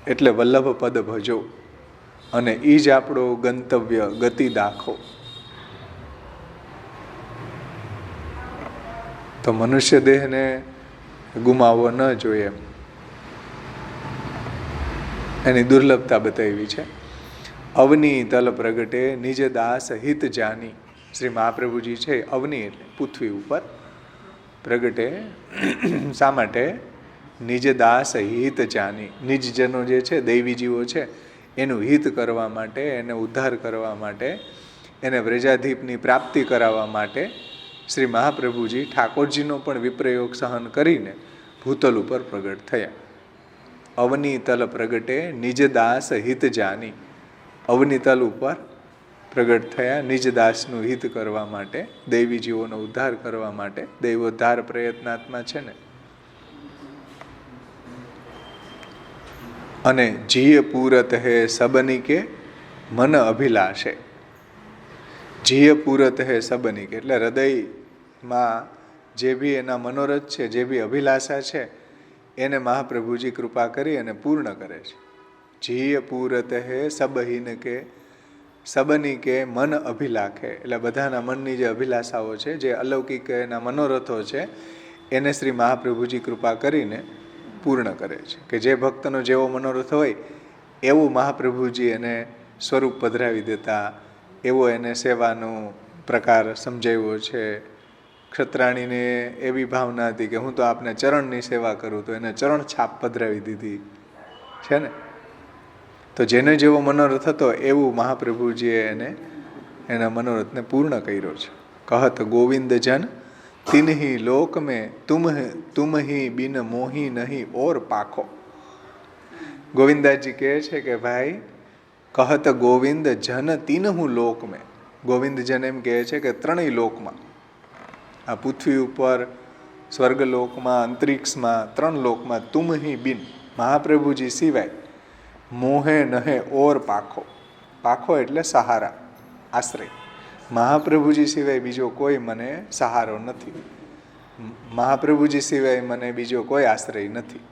એટલે વલ્લભ પદ ભજો, અને એ જ આપણો ગંતવ્ય, ગતિ દાખો. તો મનુષ્ય દેહને ગુમાવવો ન જોઈએ, એની દુર્લભતા બતાવી છે. અવની તલ પ્રગટે નિજ દાસ હિત જાની. શ્રી મહાપ્રભુજી છે અવની એટલે પૃથ્વી ઉપર પ્રગટે. શા માટે? નિજ દાસ હિત જાની. નિજજનો જે છે, દૈવી જીવો છે, એનું હિત કરવા માટે, એને ઉદ્ધાર કરવા માટે, એને વ્રજાધીપની પ્રાપ્તિ કરાવવા માટે શ્રી મહાપ્રભુજી ઠાકોરજીનો પણ વિપ્રયોગ સહન કરીને ભૂતલ ઉપર પ્રગટ થયા. અવની તલ પ્રગટે નિજ દાસ હિત જાની. અવની તલ ઉપર પ્રગટ થયા નિજ દાસનું હિત કરવા માટે, દૈવી જીવોનો ઉદ્ધાર કરવા માટે. દૈવોદ્ધાર પ્રયત્નાત્મા છે ને. અને જીય પૂરત હે સબની કે મન અભિલાષે. જીય પૂરત હે સબની કે એટલે હૃદયમાં જે બી એના મનોરથ છે, જે બી અભિલાષા છે, એને મહાપ્રભુજી કૃપા કરી અને પૂર્ણ કરે છે. જીય પૂરત હે સબહીન કે સબની કે મન અભિલાખે એટલે બધાના મનની જે અભિલાષાઓ છે, જે અલૌકિક એના મનોરથો છે, એને શ્રી મહાપ્રભુજી કૃપા કરીને પૂર્ણ કરે છે. કે જે ભક્તનો જેવો મનોરથ હોય એવું મહાપ્રભુજી એને સ્વરૂપ પધરાવી દેતા, એવો એને સેવાનો પ્રકાર સમજાવ્યો છે. ક્ષત્રાણીને એવી ભાવના હતી કે હું તો આપને ચરણની સેવા કરું, તો એને ચરણ છાપ પધરાવી દીધી છે ને. તો જેને જેવો મનોરથ હતો એવું મહાપ્રભુજીએ એના મનોરથને પૂર્ણ કર્યો છે. કહત ગોવિંદ જન તિન્હી લોક મેં તુમ હી બિન મોહી નહીં ઓર પાખો. ગોવિંદાજી કહે છે કે ભાઈ, કહત ગોવિંદ જન તીનહું લોક મેં. ગોવિંદ જન એમ કહે છે કે ત્રણેય લોકમાં, આ પૃથ્વી ઉપર, સ્વર્ગલોકમાં, અંતરિક્ષમાં, ત્રણ લોકમાં તુમ હી બિન, મહાપ્રભુજી સિવાય, મોહે નહે ઓર પાખો. પાખો એટલે સહારા, આશ્રય. મહાપ્રભુજી સિવાય બીજો કોઈ મને સહારો નથી, મહાપ્રભુજી સિવાય મને બીજો કોઈ આશ્રય નથી.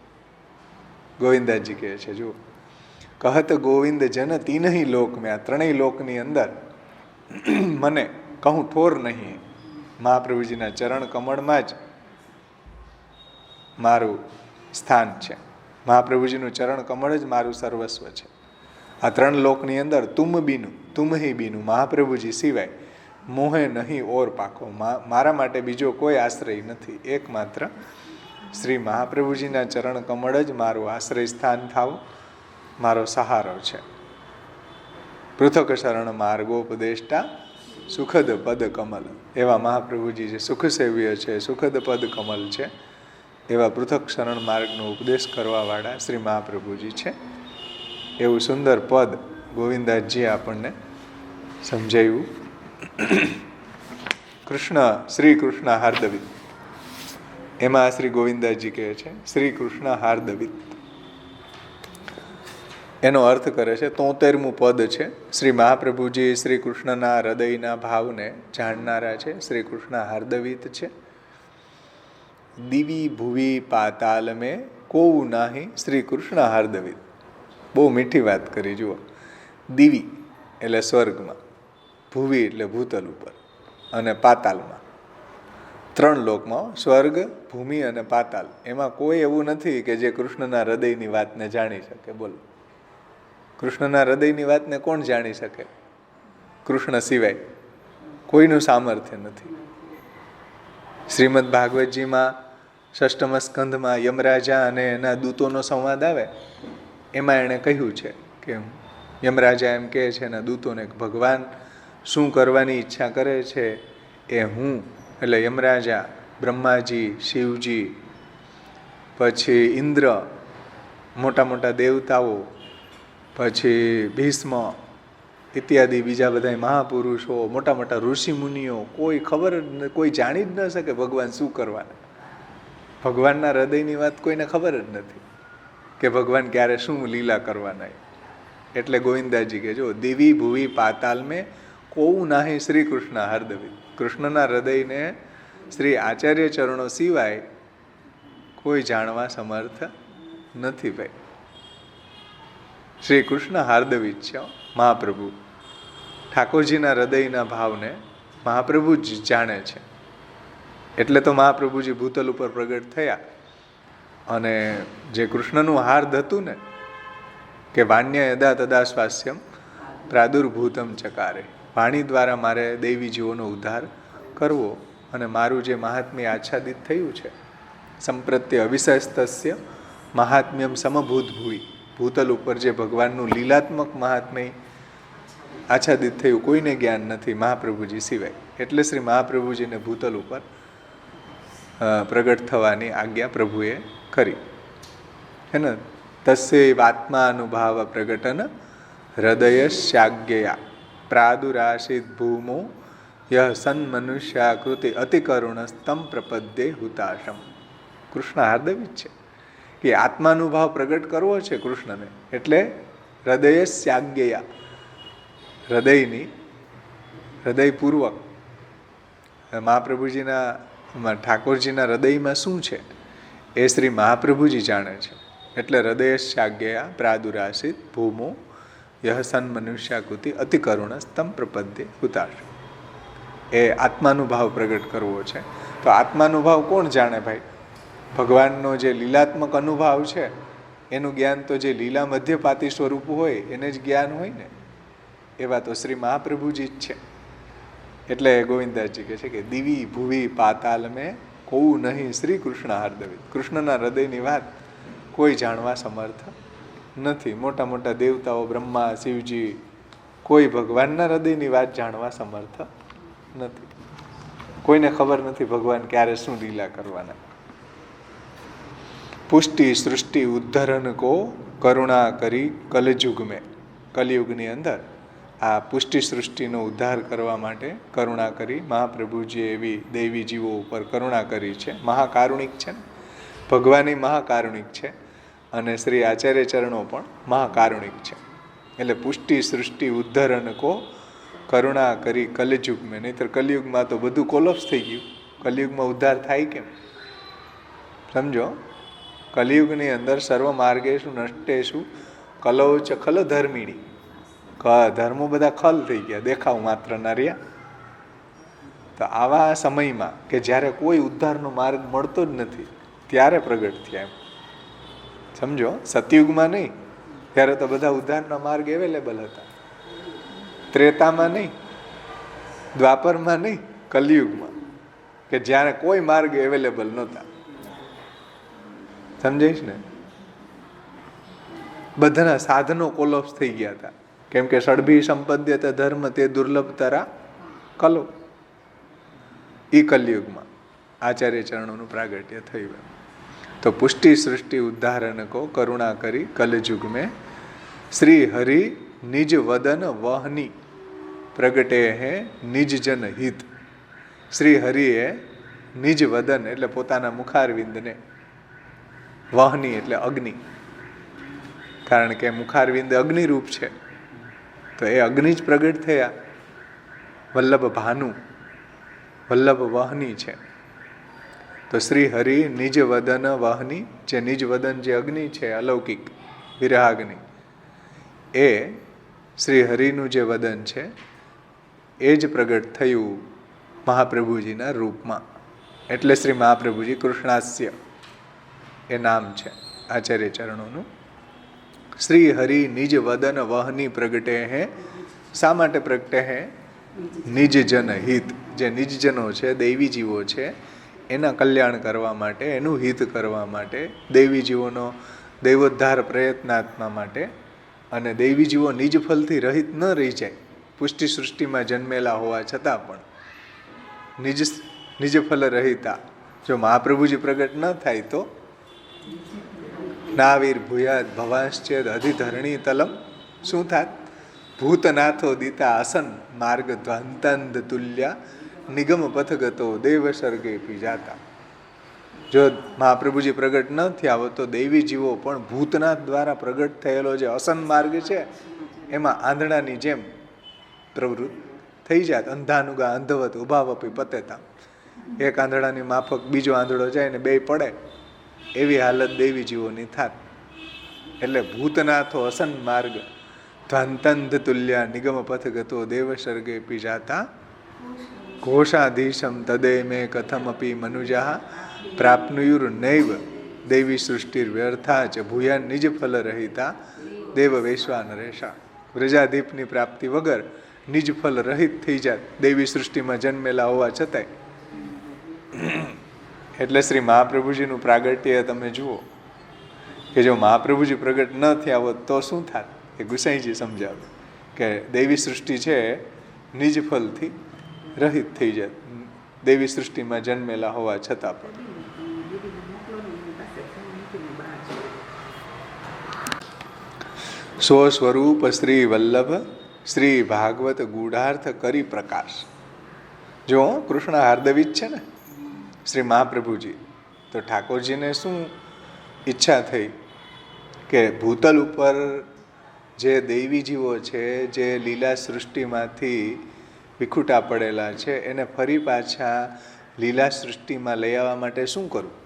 ગોવિંદાજી કહે છે, જુઓ, કહત ગોવિંદ જન તીનહી લોક મેં, આ ત્રણેય લોકની અંદર મને કહું ઠોર નહીં. મહાપ્રભુજીના ચરણ કમળમાં જ મારું સ્થાન છે. મહાપ્રભુજીનું ચરણ કમળ જ મારું સર્વસ્વ છે. આ ત્રણ લોકની અંદર તુમ હી બીનું, મહાપ્રભુજી સિવાય, મોહે નહીં ઓર પાખો, મારા માટે બીજો કોઈ આશ્રય નથી. એકમાત્ર શ્રી મહાપ્રભુજીના ચરણ કમળ જ મારું આશ્રય સ્થાન થાવ, મારો સહારો છે. પૃથક શરણ માર્ગોપદેષ્ટા સુખદ પદ કમલ. એવા મહાપ્રભુજી જે સુખ સેવ્ય છે, સુખદ પદ કમલ છે, એવા પૃથક શરણ માર્ગનો ઉપદેશ કરવાવાળા શ્રી મહાપ્રભુજી છે. એવું સુંદર પદ ગોવિંદાસજીએ આપણને સમજાવ્યું. શ્રી કૃષ્ણ હાર્દવિત, એમાં શ્રી ગોવિંદાસજી કહે છે શ્રી કૃષ્ણ હાર્દવિત. એનો અર્થ કરે છે 73મું પદ છે. શ્રી મહાપ્રભુજી શ્રી કૃષ્ણના હૃદયના ભાવને જાણનારા છે. શ્રી કૃષ્ણ હાર્દવિત છે. દિવી ભુવી પાતાલ મેં કોવું નાહી શ્રી કૃષ્ણ હાર્દવિત. બહુ મીઠી વાત કરી, જુઓ. દિવી એટલે સ્વર્ગમાં, ભુવી એટલે ભૂતલ ઉપર, અને પાતાલમાં, ત્રણ લોકમાં, સ્વર્ગ, ભૂમિ અને પાતાલ, એમાં કોઈ એવું નથી કે જે કૃષ્ણના હૃદયની વાતને જાણી શકે. બોલો, કૃષ્ણના હૃદયની વાતને કોણ જાણી શકે? કૃષ્ણ સિવાય કોઈનું સામર્થ્ય નથી. શ્રીમદ ભાગવતજીમાં ષષ્ઠમ સ્કંધમાં યમરાજા અને એના દૂતોનો સંવાદ આવે, એમાં એણે કહ્યું છે કે યમરાજા એમ કહે છે એના દૂતોને, ભગવાન શું કરવાની ઈચ્છા કરે છે એ હું, એટલે યમરાજા, બ્રહ્માજી, શિવજી, પછી ઇન્દ્ર, મોટા મોટા દેવતાઓ, પછી ભીષ્મ ઇત્યાદિ બીજા બધા મહાપુરુષો, મોટા મોટા ઋષિ મુનિઓ, કોઈ જાણી જ ન શકે ભગવાન શું કરવાના. ભગવાનના હૃદયની વાત કોઈને ખબર જ નથી કે ભગવાન ક્યારે શું લીલા કરવાના. એટલે ગોવિંદાજી કે જો દિવી ભુવી પાતાલ મેં કોવું નાહી શ્રી કૃષ્ણ હાર્દવિત. કૃષ્ણના હૃદયને શ્રી આચાર્ય ચરણો સિવાય કોઈ જાણવા સમર્થ નથી ભાઈ. શ્રી કૃષ્ણ હાર્દવિત છે, મહાપ્રભુ. ઠાકોરજીના હૃદયના ભાવને મહાપ્રભુ જ જાણે છે. એટલે તો મહાપ્રભુજી ભૂતલ ઉપર પ્રગટ થયા. અને જે કૃષ્ણનું હાર્દ હતું ને કે વાન્ય યદા તદા સ્વાસ્યમ પ્રાદુર્ભૂતમ ચકારે, વાણી દ્વારા મારે દૈવી જીવોનો ઉદ્ધાર કરવો અને મારું જે મહાત્મ્ય આચ્છાદિત થયું છે, સંપ્રત્ય અવિશસ્તસ્ય મહાત્મ્યમ સમભૂત ભૂઈ, ભૂતલ ઉપર જે ભગવાનનું લીલાત્મક મહાત્મ્ય આચ્છાદિત થયું કોઈને જ્ઞાન નથી મહાપ્રભુજી સિવાય. એટલે શ્રી મહાપ્રભુજીને ભૂતલ ઉપર પ્રગટ થવાની આજ્ઞા પ્રભુએ કરી. હે ને? તસ્યૈવ આત્માનુભાવ પ્રગટન હૃદયસ્યાજ્ઞયા પ્રાદુરાશિત ભૂમો યહ સન્મનુષ્યાકૃતિ અતિકરુણસ્તમ પ્રપદ્યે હુતાશમ. કૃષ્ણ હાર્દવિત છે કે આત્માનુભાવ પ્રગટ કરવો છે કૃષ્ણને, એટલે હૃદયસ્યાજ્ઞયા, હૃદયની હૃદયપૂર્વક મહાપ્રભુજીના ઠાકોરજીના હૃદયમાં શું છે એ શ્રી મહાપ્રભુજી જાણે છે. એટલે હૃદયસ્યાજ્ઞયા પ્રાદુરાશિત ભૂમો યહ સન્મનુષ્યાકૃતિ અતિકરુણસ્તમ પ્રપદ્યે હુતાશમ. એ આત્માનુભાવ પ્રગટ કરવો છે. તો આત્માનુભાવ કોણ જાણે ભાઈ? ભગવાનનો જે લીલાત્મક અનુભાવ છે એનું જ્ઞાન તો જે લીલા મધ્યપાતી સ્વરૂપ હોય એને જ જ્ઞાન હોય ને. એવા તો શ્રી મહાપ્રભુજી જ છે. એટલે ગોવિંદાસજી કહે છે કે દિવી ભુવી પાતાલ મેં કોવું નહીં શ્રી કૃષ્ણ હાર્દવિત. કૃષ્ણના હૃદયની વાત કોઈ જાણવા સમર્થ નથી. મોટા મોટા દેવતાઓ બ્રહ્મા શિવજી કોઈ ભગવાનના હૃદયની વાત જાણવા સમર્થ નથી. કોઈને ખબર નથી ભગવાન ક્યારે શું લીલા કરવાના. પુષ્ટિ સૃષ્ટિ ઉદ્ધરણ કો કરુણા કરી કલયુગ મેં, કલયુગની અંદર આ પુષ્ટિ સૃષ્ટિનો ઉદ્ધાર કરવા માટે કરુણા કરી મહાપ્રભુજીએ એવી દૈવી જીવો ઉપર કરુણા કરી છે. મહાકારુણિક છે ને, ભગવાનની મહાકારુણિક છે અને શ્રી આચાર્ય ચરણો પણ મહાકારુણિક છે. એટલે પુષ્ટિ સૃષ્ટિ ઉદ્ધરણ કો કરુણા કરી કલયુગ મેં. નહીતર કલયુગમાં તો બધું કોલોપ્સ થઈ ગયું. કલયુગમાં ઉદ્ધાર થાય કેમ? સમજો, કલયુગની અંદર સર્વ માર્ગેશુ નષ્ટેશુ કલૌચ ખલ ધર્મિણી, ધર્મો બધા ખલ થઈ ગયા, દેખાવ માત્ર ના રહ્યા. તો આવા સમયમાં કે જ્યારે કોઈ ઉદ્ધારનો માર્ગ મળતો જ નથી ત્યારે પ્રગટ થયા. એમ સમજો, સતયુગમાં નહીં, ત્યારે તો બધા ઉદ્ધારના માર્ગ એવેલેબલ હતા. ત્રેતામાં નહીં, દ્વાપરમાં નહીં, કલયુગમાં કે જ્યારે કોઈ માર્ગ એવેલેબલ નહોતા. સમજાઈશ ને? બધાના સાધનો કોલોપ્સ થઈ ગયા હતા. કેમ કે ષડભી સંપદ્યતે ધર્મ તે દુર્લભતરા કલો. ઈ કલયુગમાં આચાર્ય ચરણોનું પ્રાગટ્ય થયું. તો પુષ્ટિ સૃષ્ટિ ઉદ્ધારણ કો કરુણા કરી કલયુગ મેં શ્રી હરિ નિજ વદન વહની પ્રગટે હે નિજ જન હિત. શ્રી હરિએ નિજ વદન એટલે પોતાના મુખારવિંદને, વહની એટલે અગ્નિ, કારણ કે મુખારવિંદ અગ્નિરૂપ છે તો એ અગ્નિ જ પ્રગટ થયા. વલ્લભ ભાનુ, વલ્લભ વહની છે. તો શ્રી હરિ નિજ વદન વહની, જે નિજ વદન જે અગ્નિ છે અલૌકિક વિરહાગ્નિ, એ શ્રી હરિનું જે વદન છે એ જ પ્રગટ થયું મહાપ્રભુજીના રૂપમાં. એટલે શ્રી મહાપ્રભુજી કૃષ્ણાસ્ય એ નામ છે આચાર્ય ચરણોનું. શ્રી હરિ નિજ વદન વહની પ્રગટે હે. શા માટે પ્રગટે હે? નિજ જન હિત. જે નિજજનો છે, દૈવી જીવો છે, એના કલ્યાણ કરવા માટે, એનું હિત કરવા માટે, દૈવી જીવોનો દૈવોદ્ધાર પ્રયત્નાત્મા માટે, અને દૈવી જીવો નિજ ફલથી રહિત ન રહી જાય. પુષ્ટિ સૃષ્ટિમાં જન્મેલા હોવા છતાં પણ નિજ ફલ રહિતા જો મહાપ્રભુજી પ્રગટ ન થાય તો નાવીર ભૂયાદ ભવાંશ્ચેદ અધિધરણી તલમ શું થાત? ભૂતનાથો દિતા આસન માર્ગ ધ્વંતંદ તુલ્યા નિગમ પથગતો દેવ સર્ગે પીજાતા. જો મહાપ્રભુજી પ્રગટ ન થયા હોત તો દૈવી જીવો પણ ભૂતનાથ દ્વારા પ્રગટ થયેલો જે અસન માર્ગ છે એમાં આંધળાની જેમ પ્રવૃત્ત થઈ જાત. અંધાનુગા અંધવત ઉભાવપી પતેતા. એક આંધળાની માફક બીજો આંધળો જાય ને બે પડે, એવી હાલત દેવી જીવોની થાત. એટલે ભૂતનાથો અસન માર્ગ ધ્વાંતંધ તુલ્યા નિગમ પથ ગતો દેવ સર્ગે પીજાતા ઘોષાધીશમ તદે મે કથમ અપી મનુજા પ્રાપ્નુયુર નૈવ દેવી સૃષ્ટિર વ્યર્થા ચ ભૂયા નિજ ફલ રહિતા દેવ વૈશ્વાન રેશા. વ્રજાધીપની પ્રાપ્તિ વગર નિજ ફલ રહિત થઈ જાત દેવી સૃષ્ટિમાં જન્મેલા હોવા છતાંય. એટલે શ્રી મહાપ્રભુજીનું પ્રાગટ્ય તમે જુઓ કે જો મહાપ્રભુજી પ્રગટ ન થયા હોત તો શું થાત, એ ગુસાઈજી સમજાવે કે દેવી સૃષ્ટિ છે નિજ ફલથી રહિત થઈ જાત દેવી સૃષ્ટિમાં જન્મેલા હોવા છતાં પણ. સ્વસ્વરૂપ શ્રી વલ્લભ શ્રી ભાગવત ગૂઢાર્થ કરી પ્રકાશ. જો કૃષ્ણ હાર્દવિત છે ને શ્રી મહાપ્રભુજી, તો ઠાકોરજીને શું ઈચ્છા થઈ કે ભૂતલ ઉપર જે દૈવી જીવો છે, જે લીલા સૃષ્ટિમાંથી વિખૂટા પડેલા છે, એને ફરી પાછા લીલા સૃષ્ટિમાં લઈ આવવા માટે શું કરવું.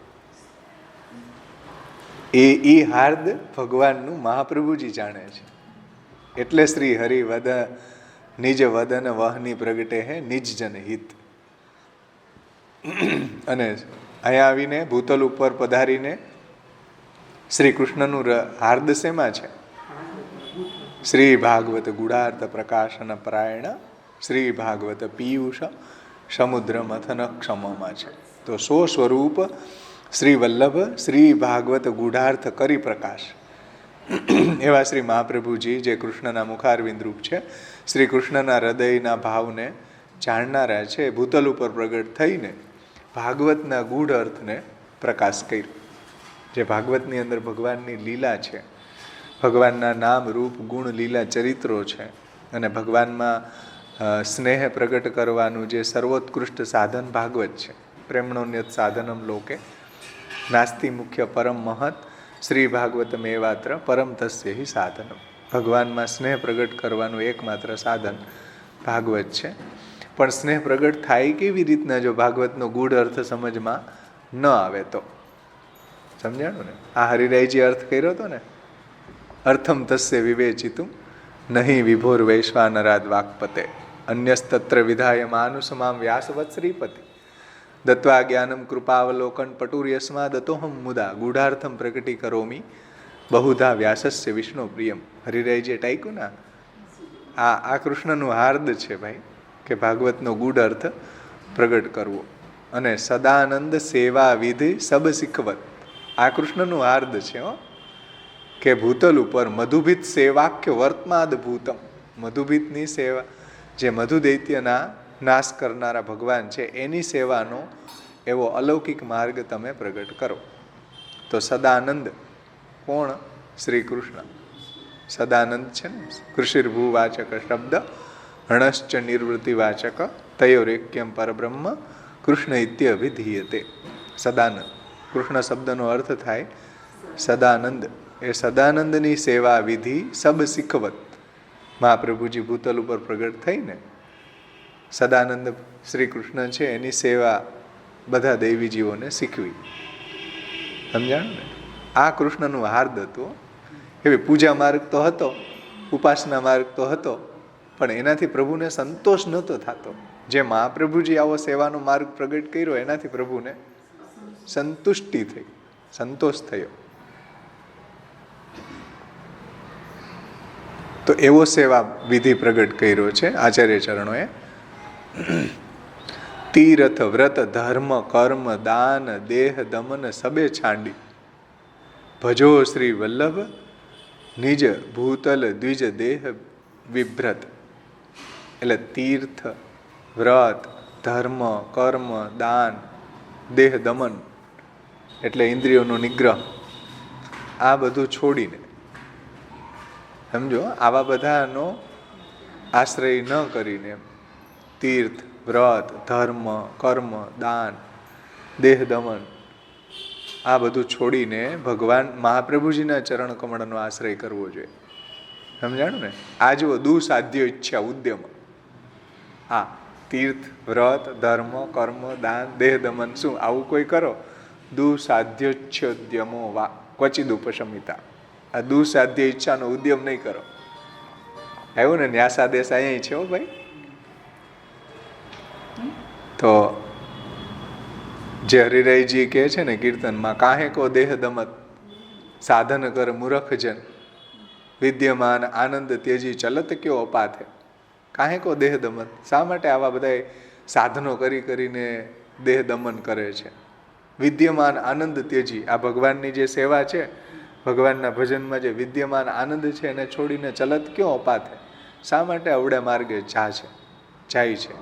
એ હાર્દ ભગવાનનું મહાપ્રભુજી જાણે છે. એટલે શ્રી હરિ વદ નિજ વદન વહની પ્રગટે હે નિજ જન હિત. અને અહીંયા આવીને ભૂતલ ઉપર પધારીને શ્રી કૃષ્ણનું હાર્દ શેમાં છે? શ્રી ભાગવત ગુઢાર્થ પ્રકાશન પરાયણ શ્રી ભાગવત પિયુષ સમુદ્ર મથન ક્ષમમાં છે. તો સ્વરૂપ શ્રી વલ્લભ શ્રી ભાગવત ગુઢાર્થ કરી પ્રકાશ એવા શ્રી મહાપ્રભુજી, જે કૃષ્ણના મુખારવિંદ રૂપ છે, શ્રી કૃષ્ણના હૃદયના ભાવને જાણનારા છે, ભૂતલ ઉપર પ્રગટ થઈને ભાગવતના ગૂઢ અર્થને પ્રકાશ કર્યો. જે ભાગવતની અંદર ભગવાનની લીલા છે, ભગવાનના નામ રૂપ ગુણ લીલા ચરિત્રો છે, અને ભગવાનમાં સ્નેહ પ્રગટ કરવાનું જે સર્વોત્કૃષ્ટ સાધન ભાગવત છે. પ્રેમણોન્યત સાધનમ લોકે નાસ્તિ મુખ્ય પરમ મહત શ્રી ભાગવતમ એવાત્ર પરમ તસ્ય હિ સાધનમ. ભગવાનમાં સ્નેહ પ્રગટ કરવાનું એકમાત્ર સાધન ભાગવત છે. પણ સ્નેહ પ્રગટ થાય કેવી રીતના જો ભાગવતનો ગૂઢ અર્થ સમજમાં ન આવે તો. સમજાણું ને? આ હરિરાયજી અર્થ કર્યો હતો ને, અર્થમ તસ્ય વિવેચિતું નહીં વિભોર વૈશ્વાનરાદ વાક્પતે અન્યસ્તત્ર વિધાય માનુસમામ વ્યાસવત શ્રીપતિ દત્વા જ્ઞાનમ કૃપાવલોકન પટુર્યસ્મા દતોહમ મુદા ગૂઢાર્થમ પ્રકટી કરોમી બહુધા વ્યાસસ્ય વિષ્ણુ પ્રિયમ. હરિરાયજીએ ટાઈકું ના, આ કૃષ્ણનું હાર્દ છે ભાઈ, કે ભાગવતનો ગૂઢ અર્થ પ્રગટ કરવો. અને સદાનંદ સેવા વિધિ સબ શીખવત, આ કૃષ્ણનું હાર્દ છે હો, કે ભૂતલ ઉપર મધુભીત સેવાખ્ય વર્તમાદ ભૂતમ. મધુભીતની સેવા, જે મધુ દૈત્યના નાશ કરનારા ભગવાન છે, એની સેવાનો એવો અલૌકિક માર્ગ તમે પ્રગટ કરો. તો સદાનંદ કોણ? શ્રી કૃષ્ણ. સદાનંદ છે ને, કૃષિર્ભૂ વાચક શબ્દ હણશ્ચ નિવૃત્તિ વાચક તયોરેક્યમ પરબ્રહ્મ કૃષ્ણ ઇત્યભિધીયતે. સદાનંદ, કૃષ્ણ શબ્દનો અર્થ થાય સદાનંદ. એ સદાનંદની સેવા વિધિ સબ શીખવત. મહાપ્રભુજી ભૂતલ ઉપર પ્રગટ થઈને સદાનંદ શ્રી કૃષ્ણ છે એની સેવા બધા દૈવી જીવોને શીખવી. સમજાણું ને? આ કૃષ્ણનું હાર્દ હતું. એવી પૂજા માર્ગ તો હતો, ઉપાસના માર્ગ તો હતો, પણ એનાથી પ્રભુને સંતોષ નહોતો થતો. જે મહાપ્રભુજી આવો સેવાનો માર્ગ પ્રગટ કર્યો એનાથી પ્રભુને સંતુષ્ટિ થઈ, સંતોષ થયો. તો એવો સેવા વિધિ પ્રગટ કર્યો છે આચાર્ય ચરણોએ. તીર્થ વ્રત ધર્મ કર્મ દાન દેહ દમન સબે છાંડી ભજો શ્રી વલ્લભ નિજ ભૂતલ દ્વિજ દેહ વિભ્રત. એટલે તીર્થ વ્રત ધર્મ કર્મ દાન દેહ દમન એટલે ઇન્દ્રિયોનો નિગ્રહ, આ બધું છોડીને, સમજો, આવા બધાનો આશ્રય ન કરીને તીર્થ વ્રત ધર્મ કર્મ દાન દેહ દમન આ બધું છોડીને ભગવાન મહાપ્રભુજીના ચરણ કમળનો આશ્રય કરવો જોઈએ. સમજાણું ને? આ જુઓ, દુસાધ્ય ઈચ્છા ઉદ્યમ. હા, તીર્થ, વ્રત, ધર્મ, કર્મ, દાન, દેહ દમન, શું આવું કોઈ કરો? દુસાધ્યોચ્છોદ્યમો વા ક્વચિદ ઉપશમિતા. આ દુસાધ્ય ઈચ્છાનો ઉદ્યમ નહીં કરો. આવ્યું ને ન્યાસાદેશ અહીંયા છે હો ભાઈ. તો જે હરિરાયજી કહે છે ને કીર્તનમાં, કાહે કો દેહ દમત સાધન કર મૂરખજન, વિદ્યમાન આનંદ ત્યજી ચલત કયો અપાથે. કાહે કો દેહ દમન, શા માટે આવા બધા સાધનો કરી કરીને દેહ દમન કરે છે? વિદ્યમાન આનંદ ત્યજી, આ ભગવાનની જે સેવા છે, ભગવાનના ભજનમાં જે વિદ્યમાન આનંદ છે એને છોડીને ચલત ક્યો અપાથે, શા માટે અવડે માર્ગે જાય છે?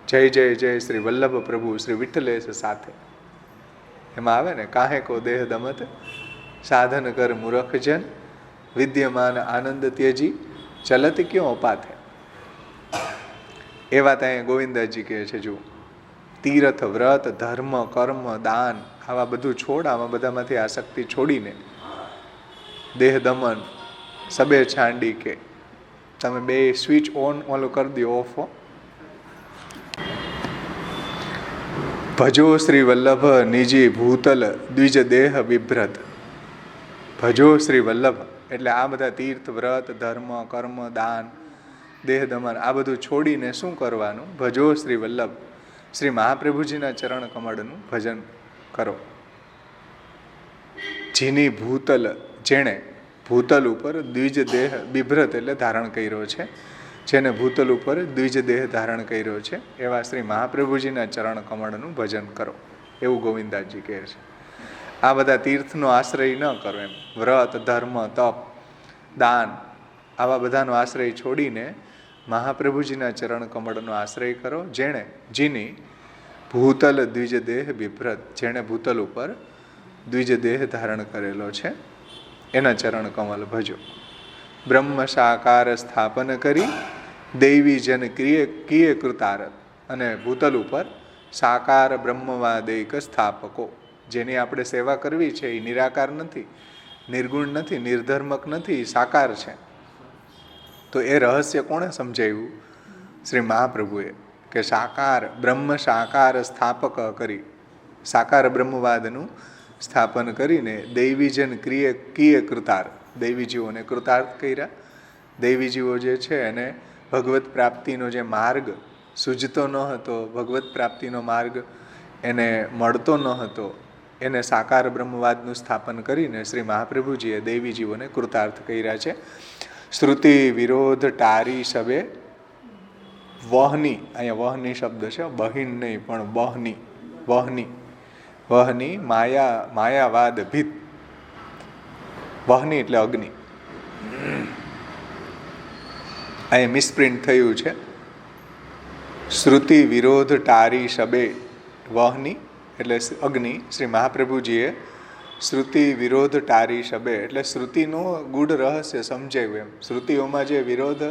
જય જય જય શ્રી વલ્લભ પ્રભુ શ્રી વિઠ્ઠલેશ સાથે. એમાં આવે ને, કાહે કો દેહ દમત સાધન કર મૂરખજન, વિદ્યમાન આનંદ ત્યજી ચલત ક્યો અપાથે. એ વાત અહીંયા ગોવિંદાજી કહે છે, જુઓ, તીર્થ, વ્રત, ધર્મ, કર્મ, દાન, આવા બધું છોડ, આવા બધામાંથી આસક્તિ છોડીને દેહ દમન, સબે છાંડી કે તમે બે સ્વિચ ઓન ઓલું કરી દો, ઓફ. ભજો શ્રી વલ્લભ નિજી ભૂતલ દ્વિજ દેહ બિભ્રત. ભજો શ્રી વલ્લભ એટલે આ બધા તીર્થ, વ્રત, ધર્મ, કર્મ, દાન, દેહ દમન, આ બધું છોડીને શું કરવાનું? ભજો શ્રી વલ્લભ, શ્રી મહાપ્રભુજીના ચરણ કમળનું ભજન કરો. જેની ભૂતલ, જેણે ભૂતલ ઉપર દ્વિજ દેહ બિભ્રત એટલે ધારણ કર્યો છે, જેને ભૂતલ ઉપર દ્વિજ દેહ ધારણ કર્યો છે, એવા શ્રી મહાપ્રભુજીના ચરણ કમળનું ભજન કરો, એવું ગોવિંદાજી કહે છે. આ બધા તીર્થનો આશ્રય ન કરો એમ. વ્રત, ધર્મ, તપ, દાન, આવા બધાનો આશ્રય છોડીને મહાપ્રભુજીના ચરણ કમળનો આશ્રય કરો. જેની ભૂતલ દ્વિજ દેહ બિભ્રત, જેણે ભૂતલ ઉપર દ્વિજ દેહ ધારણ કરેલો છે, એના ચરણ કમલ ભજો. બ્રહ્મ સાકાર સ્થાપન કરી દૈવી જન કિયે કૃતારત. અને ભૂતલ ઉપર સાકાર બ્રહ્મવાદૈક સ્થાપકો, જેની આપણે સેવા કરવી છે, એ નિરાકાર નથી, નિર્ગુણ નથી, નિર્ધર્મક નથી, સાકાર છે. તો એ રહસ્ય કોણે સમજાવ્યું? શ્રી મહાપ્રભુએ, કે સાકાર બ્રહ્મ સાકાર સ્થાપક કરી, સાકાર બ્રહ્મવાદનું સ્થાપન કરીને દૈવીજન કિયે કૃતાર, દૈવીજીવોને કૃતાર્થ કર્યા. દૈવીજીવો જે છે એને ભગવત પ્રાપ્તિનો જે માર્ગ સૂઝતો ન હતો, ભગવત પ્રાપ્તિનો માર્ગ એને મળતો ન હતો, એને સાકાર બ્રહ્મવાદનું સ્થાપન કરીને શ્રી મહાપ્રભુજીએ દૈવીજીવોને કૃતાર્થ કર્યા છે. શ્રુતિ વિરોધ ટારી સબે વહની, અહીંયા વહની શબ્દ છે, બહિન નહીં પણ વહની, વહની માયાવાદ ભીત. વહની એટલે અગ્નિ, અહીંયા મિસપ્રિન્ટ થયું છે. શ્રુતિ વિરોધ ટારી સબે વહની એટલે અગ્નિ. શ્રી મહાપ્રભુજીએ શ્રુતિ વિરોધ ટારી સબે એટલે શ્રુતિનું ગૂઢ રહસ્ય સમજાવ્યું એમ. શ્રુતિઓમાં જે વિરોધ,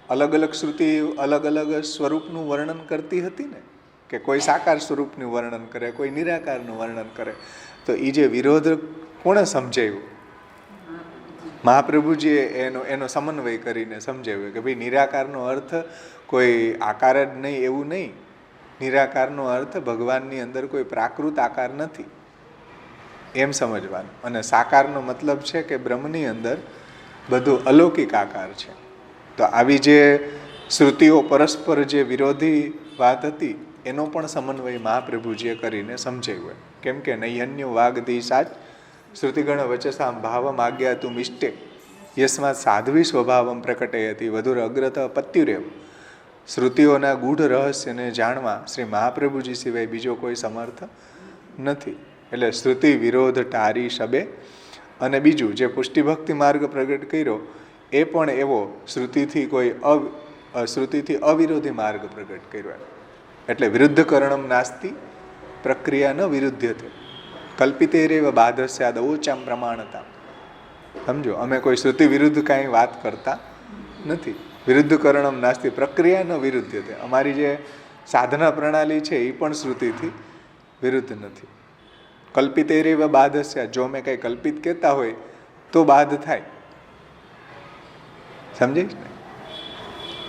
અલગ અલગ શ્રુતિ અલગ અલગ સ્વરૂપનું વર્ણન કરતી હતી ને, કે કોઈ સાકાર સ્વરૂપનું વર્ણન કરે, કોઈ નિરાકારનું વર્ણન કરે, તો એ જે વિરોધ કોણે સમજાવ્યું? મહાપ્રભુજીએ એનો સમન્વય કરીને સમજાવ્યો કે ભાઈ નિરાકારનો અર્થ કોઈ આકાર જ નહીં એવું નહીં. નિરાકારનો અર્થ ભગવાનની અંદર કોઈ પ્રાકૃત આકાર નથી એમ સમજવાનું. અને સાકારનો મતલબ છે કે બ્રહ્મની અંદર બધું અલૌકિક આકાર છે. તો આવી જે શ્રુતિઓ પરસ્પર જે વિરોધી વાત હતી એનો પણ સમન્વય મહાપ્રભુજીએ કરીને સમજાવ્યો. કેમ કે નૈયન્યો વાગધી સાચ શ્રુતિગણ વચસામ ભાવમ આજ્ઞા તું મિષ્ટે યસ્માત સાધ્વી સ્વભાવમ પ્રકટે હતી વધુર અગ્રત પત્યુરેવ. શ્રુતિઓના ગૂઢ રહસ્યને જાણવા શ્રી મહાપ્રભુજી સિવાય બીજો કોઈ સમર્થ નથી. એટલે શ્રુતિ વિરોધ ટારી સબે. અને બીજું જે પુષ્ટિભક્તિ માર્ગ પ્રગટ કર્યો એ પણ એવો શ્રુતિથી અવિરોધી માર્ગ પ્રગટ કર્યો. એટલે વિરુદ્ધ કરણમ નાસ્તિ પ્રક્રિયા ન વિરુદ્ધ્યતે કલ્પિતેરેવ બાધસ્યાદ ઓચામ પ્રમાણતા. સમજો, અમે કોઈ શ્રુતિ વિરુદ્ધ કાંઈ વાત કરતા નથી. વિરુદ્ધ કરણમ નાસ્તિ પ્રક્રિયા ન વિરુદ્ધ્યતે. અમારી જે સાધના પ્રણાલી છે એ પણ શ્રુતિથી વિરુદ્ધ નથી. કલ્પિતેરેવ બાધસ્યાદ, જો અમે કંઈ કલ્પિત કહેતા હોય તો બાધ થાય. સમજે?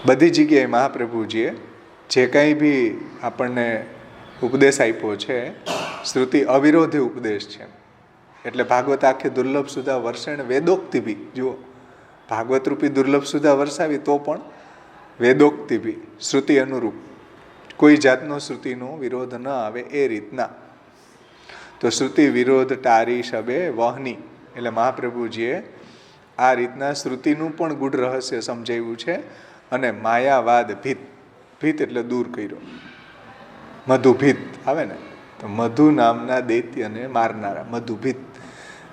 બધી જગ્યાએ મહાપ્રભુજીએ જે કંઈ બી આપણને ઉપદેશ આપ્યો છે શ્રુતિ અવિરોધી ઉપદેશ છે. એટલે ભાગવત આખી દુર્લભ સુધા વર્ષેણ વેદોક્તિ બી, જુઓ ભાગવત રૂપી દુર્લભ સુધા વરસાવી તો પણ વેદોક્તિ બી શ્રુતિ અનુરૂપ, કોઈ જાતનો શ્રુતિનો વિરોધ ન આવે એ રીતના. તો શ્રુતિ વિરોધ ટારી શબે વહની, એટલે મહાપ્રભુજીએ આ રીતના શ્રુતિનું પણ ગૂઢ રહસ્ય સમજાવ્યું છે. અને માયાવાદ ભીત, ભીત એટલે દૂર કર્યો. મધુભીત આવે ને, તો મધુ નામના દૈત્યને મારનારા મધુભીત.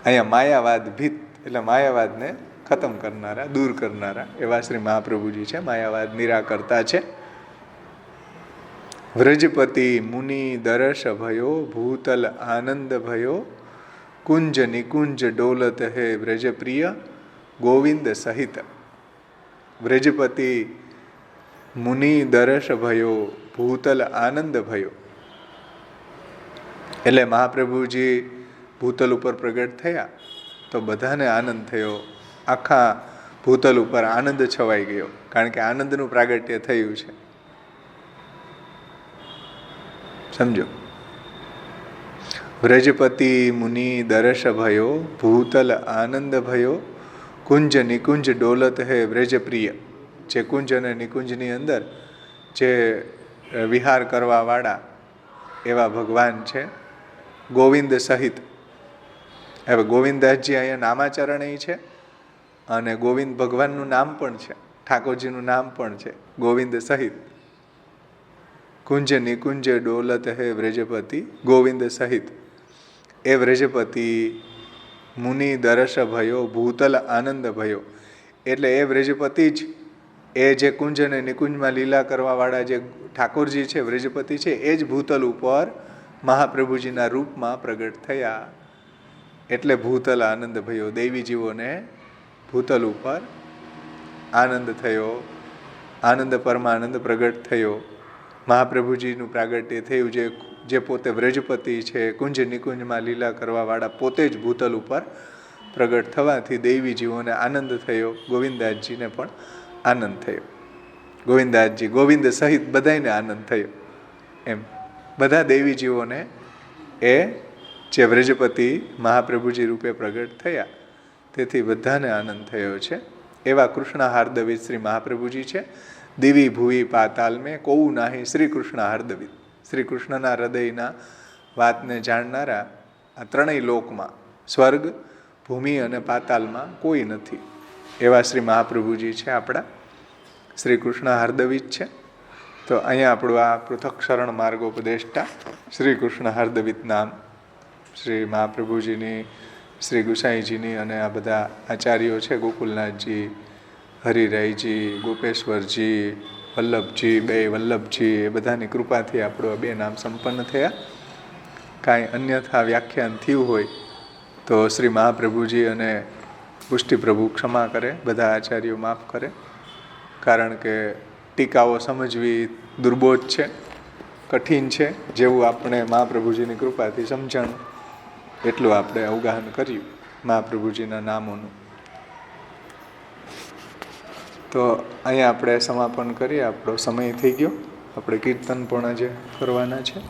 અહીંયા માયાવાદ ભીત એટલે માયાવાદને ખતમ કરનારા, દૂર કરનારા એવા શ્રી મહાપ્રભુજી છે. માયાવાદ નિરાકર્તા છે. વ્રજપતિ મુનિ દરસ ભયો ભૂતલ આનંદ ભયો કુંજ નિકુંજ ડોલત હે વ્રજપ્રિય ગોવિંદ સહિત. વ્રજપતિ મુનિ દરસ ભયો ભૂતલ આનંદ ભયો, એટલે મહાપ્રભુજી ભૂતલ ઉપર પ્રગટ થયા તો બધાને આનંદ થયો. આખા ભૂતલ ઉપર આનંદ છવાઈ ગયો, કારણ કે આનંદનું પ્રાગટ્ય થયું છે. સમજો, વ્રજપતિ મુનિ દરસ ભયો ભૂતલ આનંદ ભયો કુંજ નિકુંજ ડોલત હે વ્રજપ્રિય. જે કુંજ અને નિકુંજની અંદર જે વિહાર કરવાવાળા એવા ભગવાન છે ગોવિંદ સહિત. હવે ગોવિંદાસજી અહીંયા નામાચરણ છે અને ગોવિંદ ભગવાનનું નામ પણ છે, ઠાકોરજીનું નામ પણ છે ગોવિંદ સહિત. કુંજ નિકુંજ ડોલત હે વ્રજપતિ ગોવિંદ સહિત. એ વ્રજપતિ મુનિ દરસ ભયો ભૂતલ આનંદ ભયો, એટલે એ વ્રજપતિ જ, એ જે કુંજ અને નિકુંજમાં લીલા કરવાવાળા જે ઠાકોરજી છે વ્રજપતિ છે, એ જ ભૂતલ ઉપર મહાપ્રભુજીના રૂપમાં પ્રગટ થયા. એટલે ભૂતલ આનંદ ભયો, દૈવી જીવોને ભૂતલ ઉપર આનંદ થયો, આનંદ પરમાનંદ પ્રગટ થયો. મહાપ્રભુજીનું પ્રાગટ્ય થયું, જે પોતે વ્રજપતિ છે, કુંજ નિકુંજમાં લીલા કરવાવાળા પોતે જ ભૂતલ ઉપર પ્રગટ થવાથી દૈવી જીવોને આનંદ થયો. ગોવિંદાસજીને પણ આનંદ થયો. ગોવિંદાસજી ગોવિંદ સહિત બધાને આનંદ થયો. એમ બધા દૈવી જીવોને એ જે વ્રજપતિ મહાપ્રભુજી રૂપે પ્રગટ થયા તેથી બધાને આનંદ થયો છે. એવા કૃષ્ણ હાર્દવિત શ્રી મહાપ્રભુજી છે. દિવી ભુવી પાતાલ મેં કોવું નાહી શ્રી કૃષ્ણ હાર્દવિત. શ્રી કૃષ્ણના હૃદયના વાતને જાણનારા આ ત્રણેય લોકમાં, સ્વર્ગ, ભૂમિ અને પાતાલમાં કોઈ નથી. એવા શ્રી મહાપ્રભુજી છે આપણા, શ્રી કૃષ્ણ હાર્દવિત છે. તો અહીંયા આપણું આ પૃથક શરણ માર્ગોપદેષ્ટા શ્રી કૃષ્ણ હાર્દવિત નામ શ્રી મહાપ્રભુજીની, શ્રી ગુસાઈજીની અને આ બધા આચાર્યો છે, ગોકુલનાથજી, હરિરાયજી, ગોપેશ્વરજી, વલ્લભજી, બે વલ્લભજી, એ બધાની કૃપાથી આપણું આ બે નામ સંપન્ન થયા. કાંઈ અન્યથા વ્યાખ્યાન થયું હોય તો શ્રી મહાપ્રભુજી અને પુષ્ટિપ્રભુ ક્ષમા કરે, બધા આચાર્યો માફ કરે. કારણ કે ટીકાઓ સમજવી દુર્બોધ છે, કઠિન છે. જેવું આપણે મહાપ્રભુજીની કૃપાથી સમજણ એટલું આપણે અવગાહન કર્યું મહાપ્રભુજીના નામોનું. તો અહીંયા આપણે સમાપન કરીએ. આપણો સમય થઈ ગયો. આપણે કીર્તન પણ આજે કરવાના છે.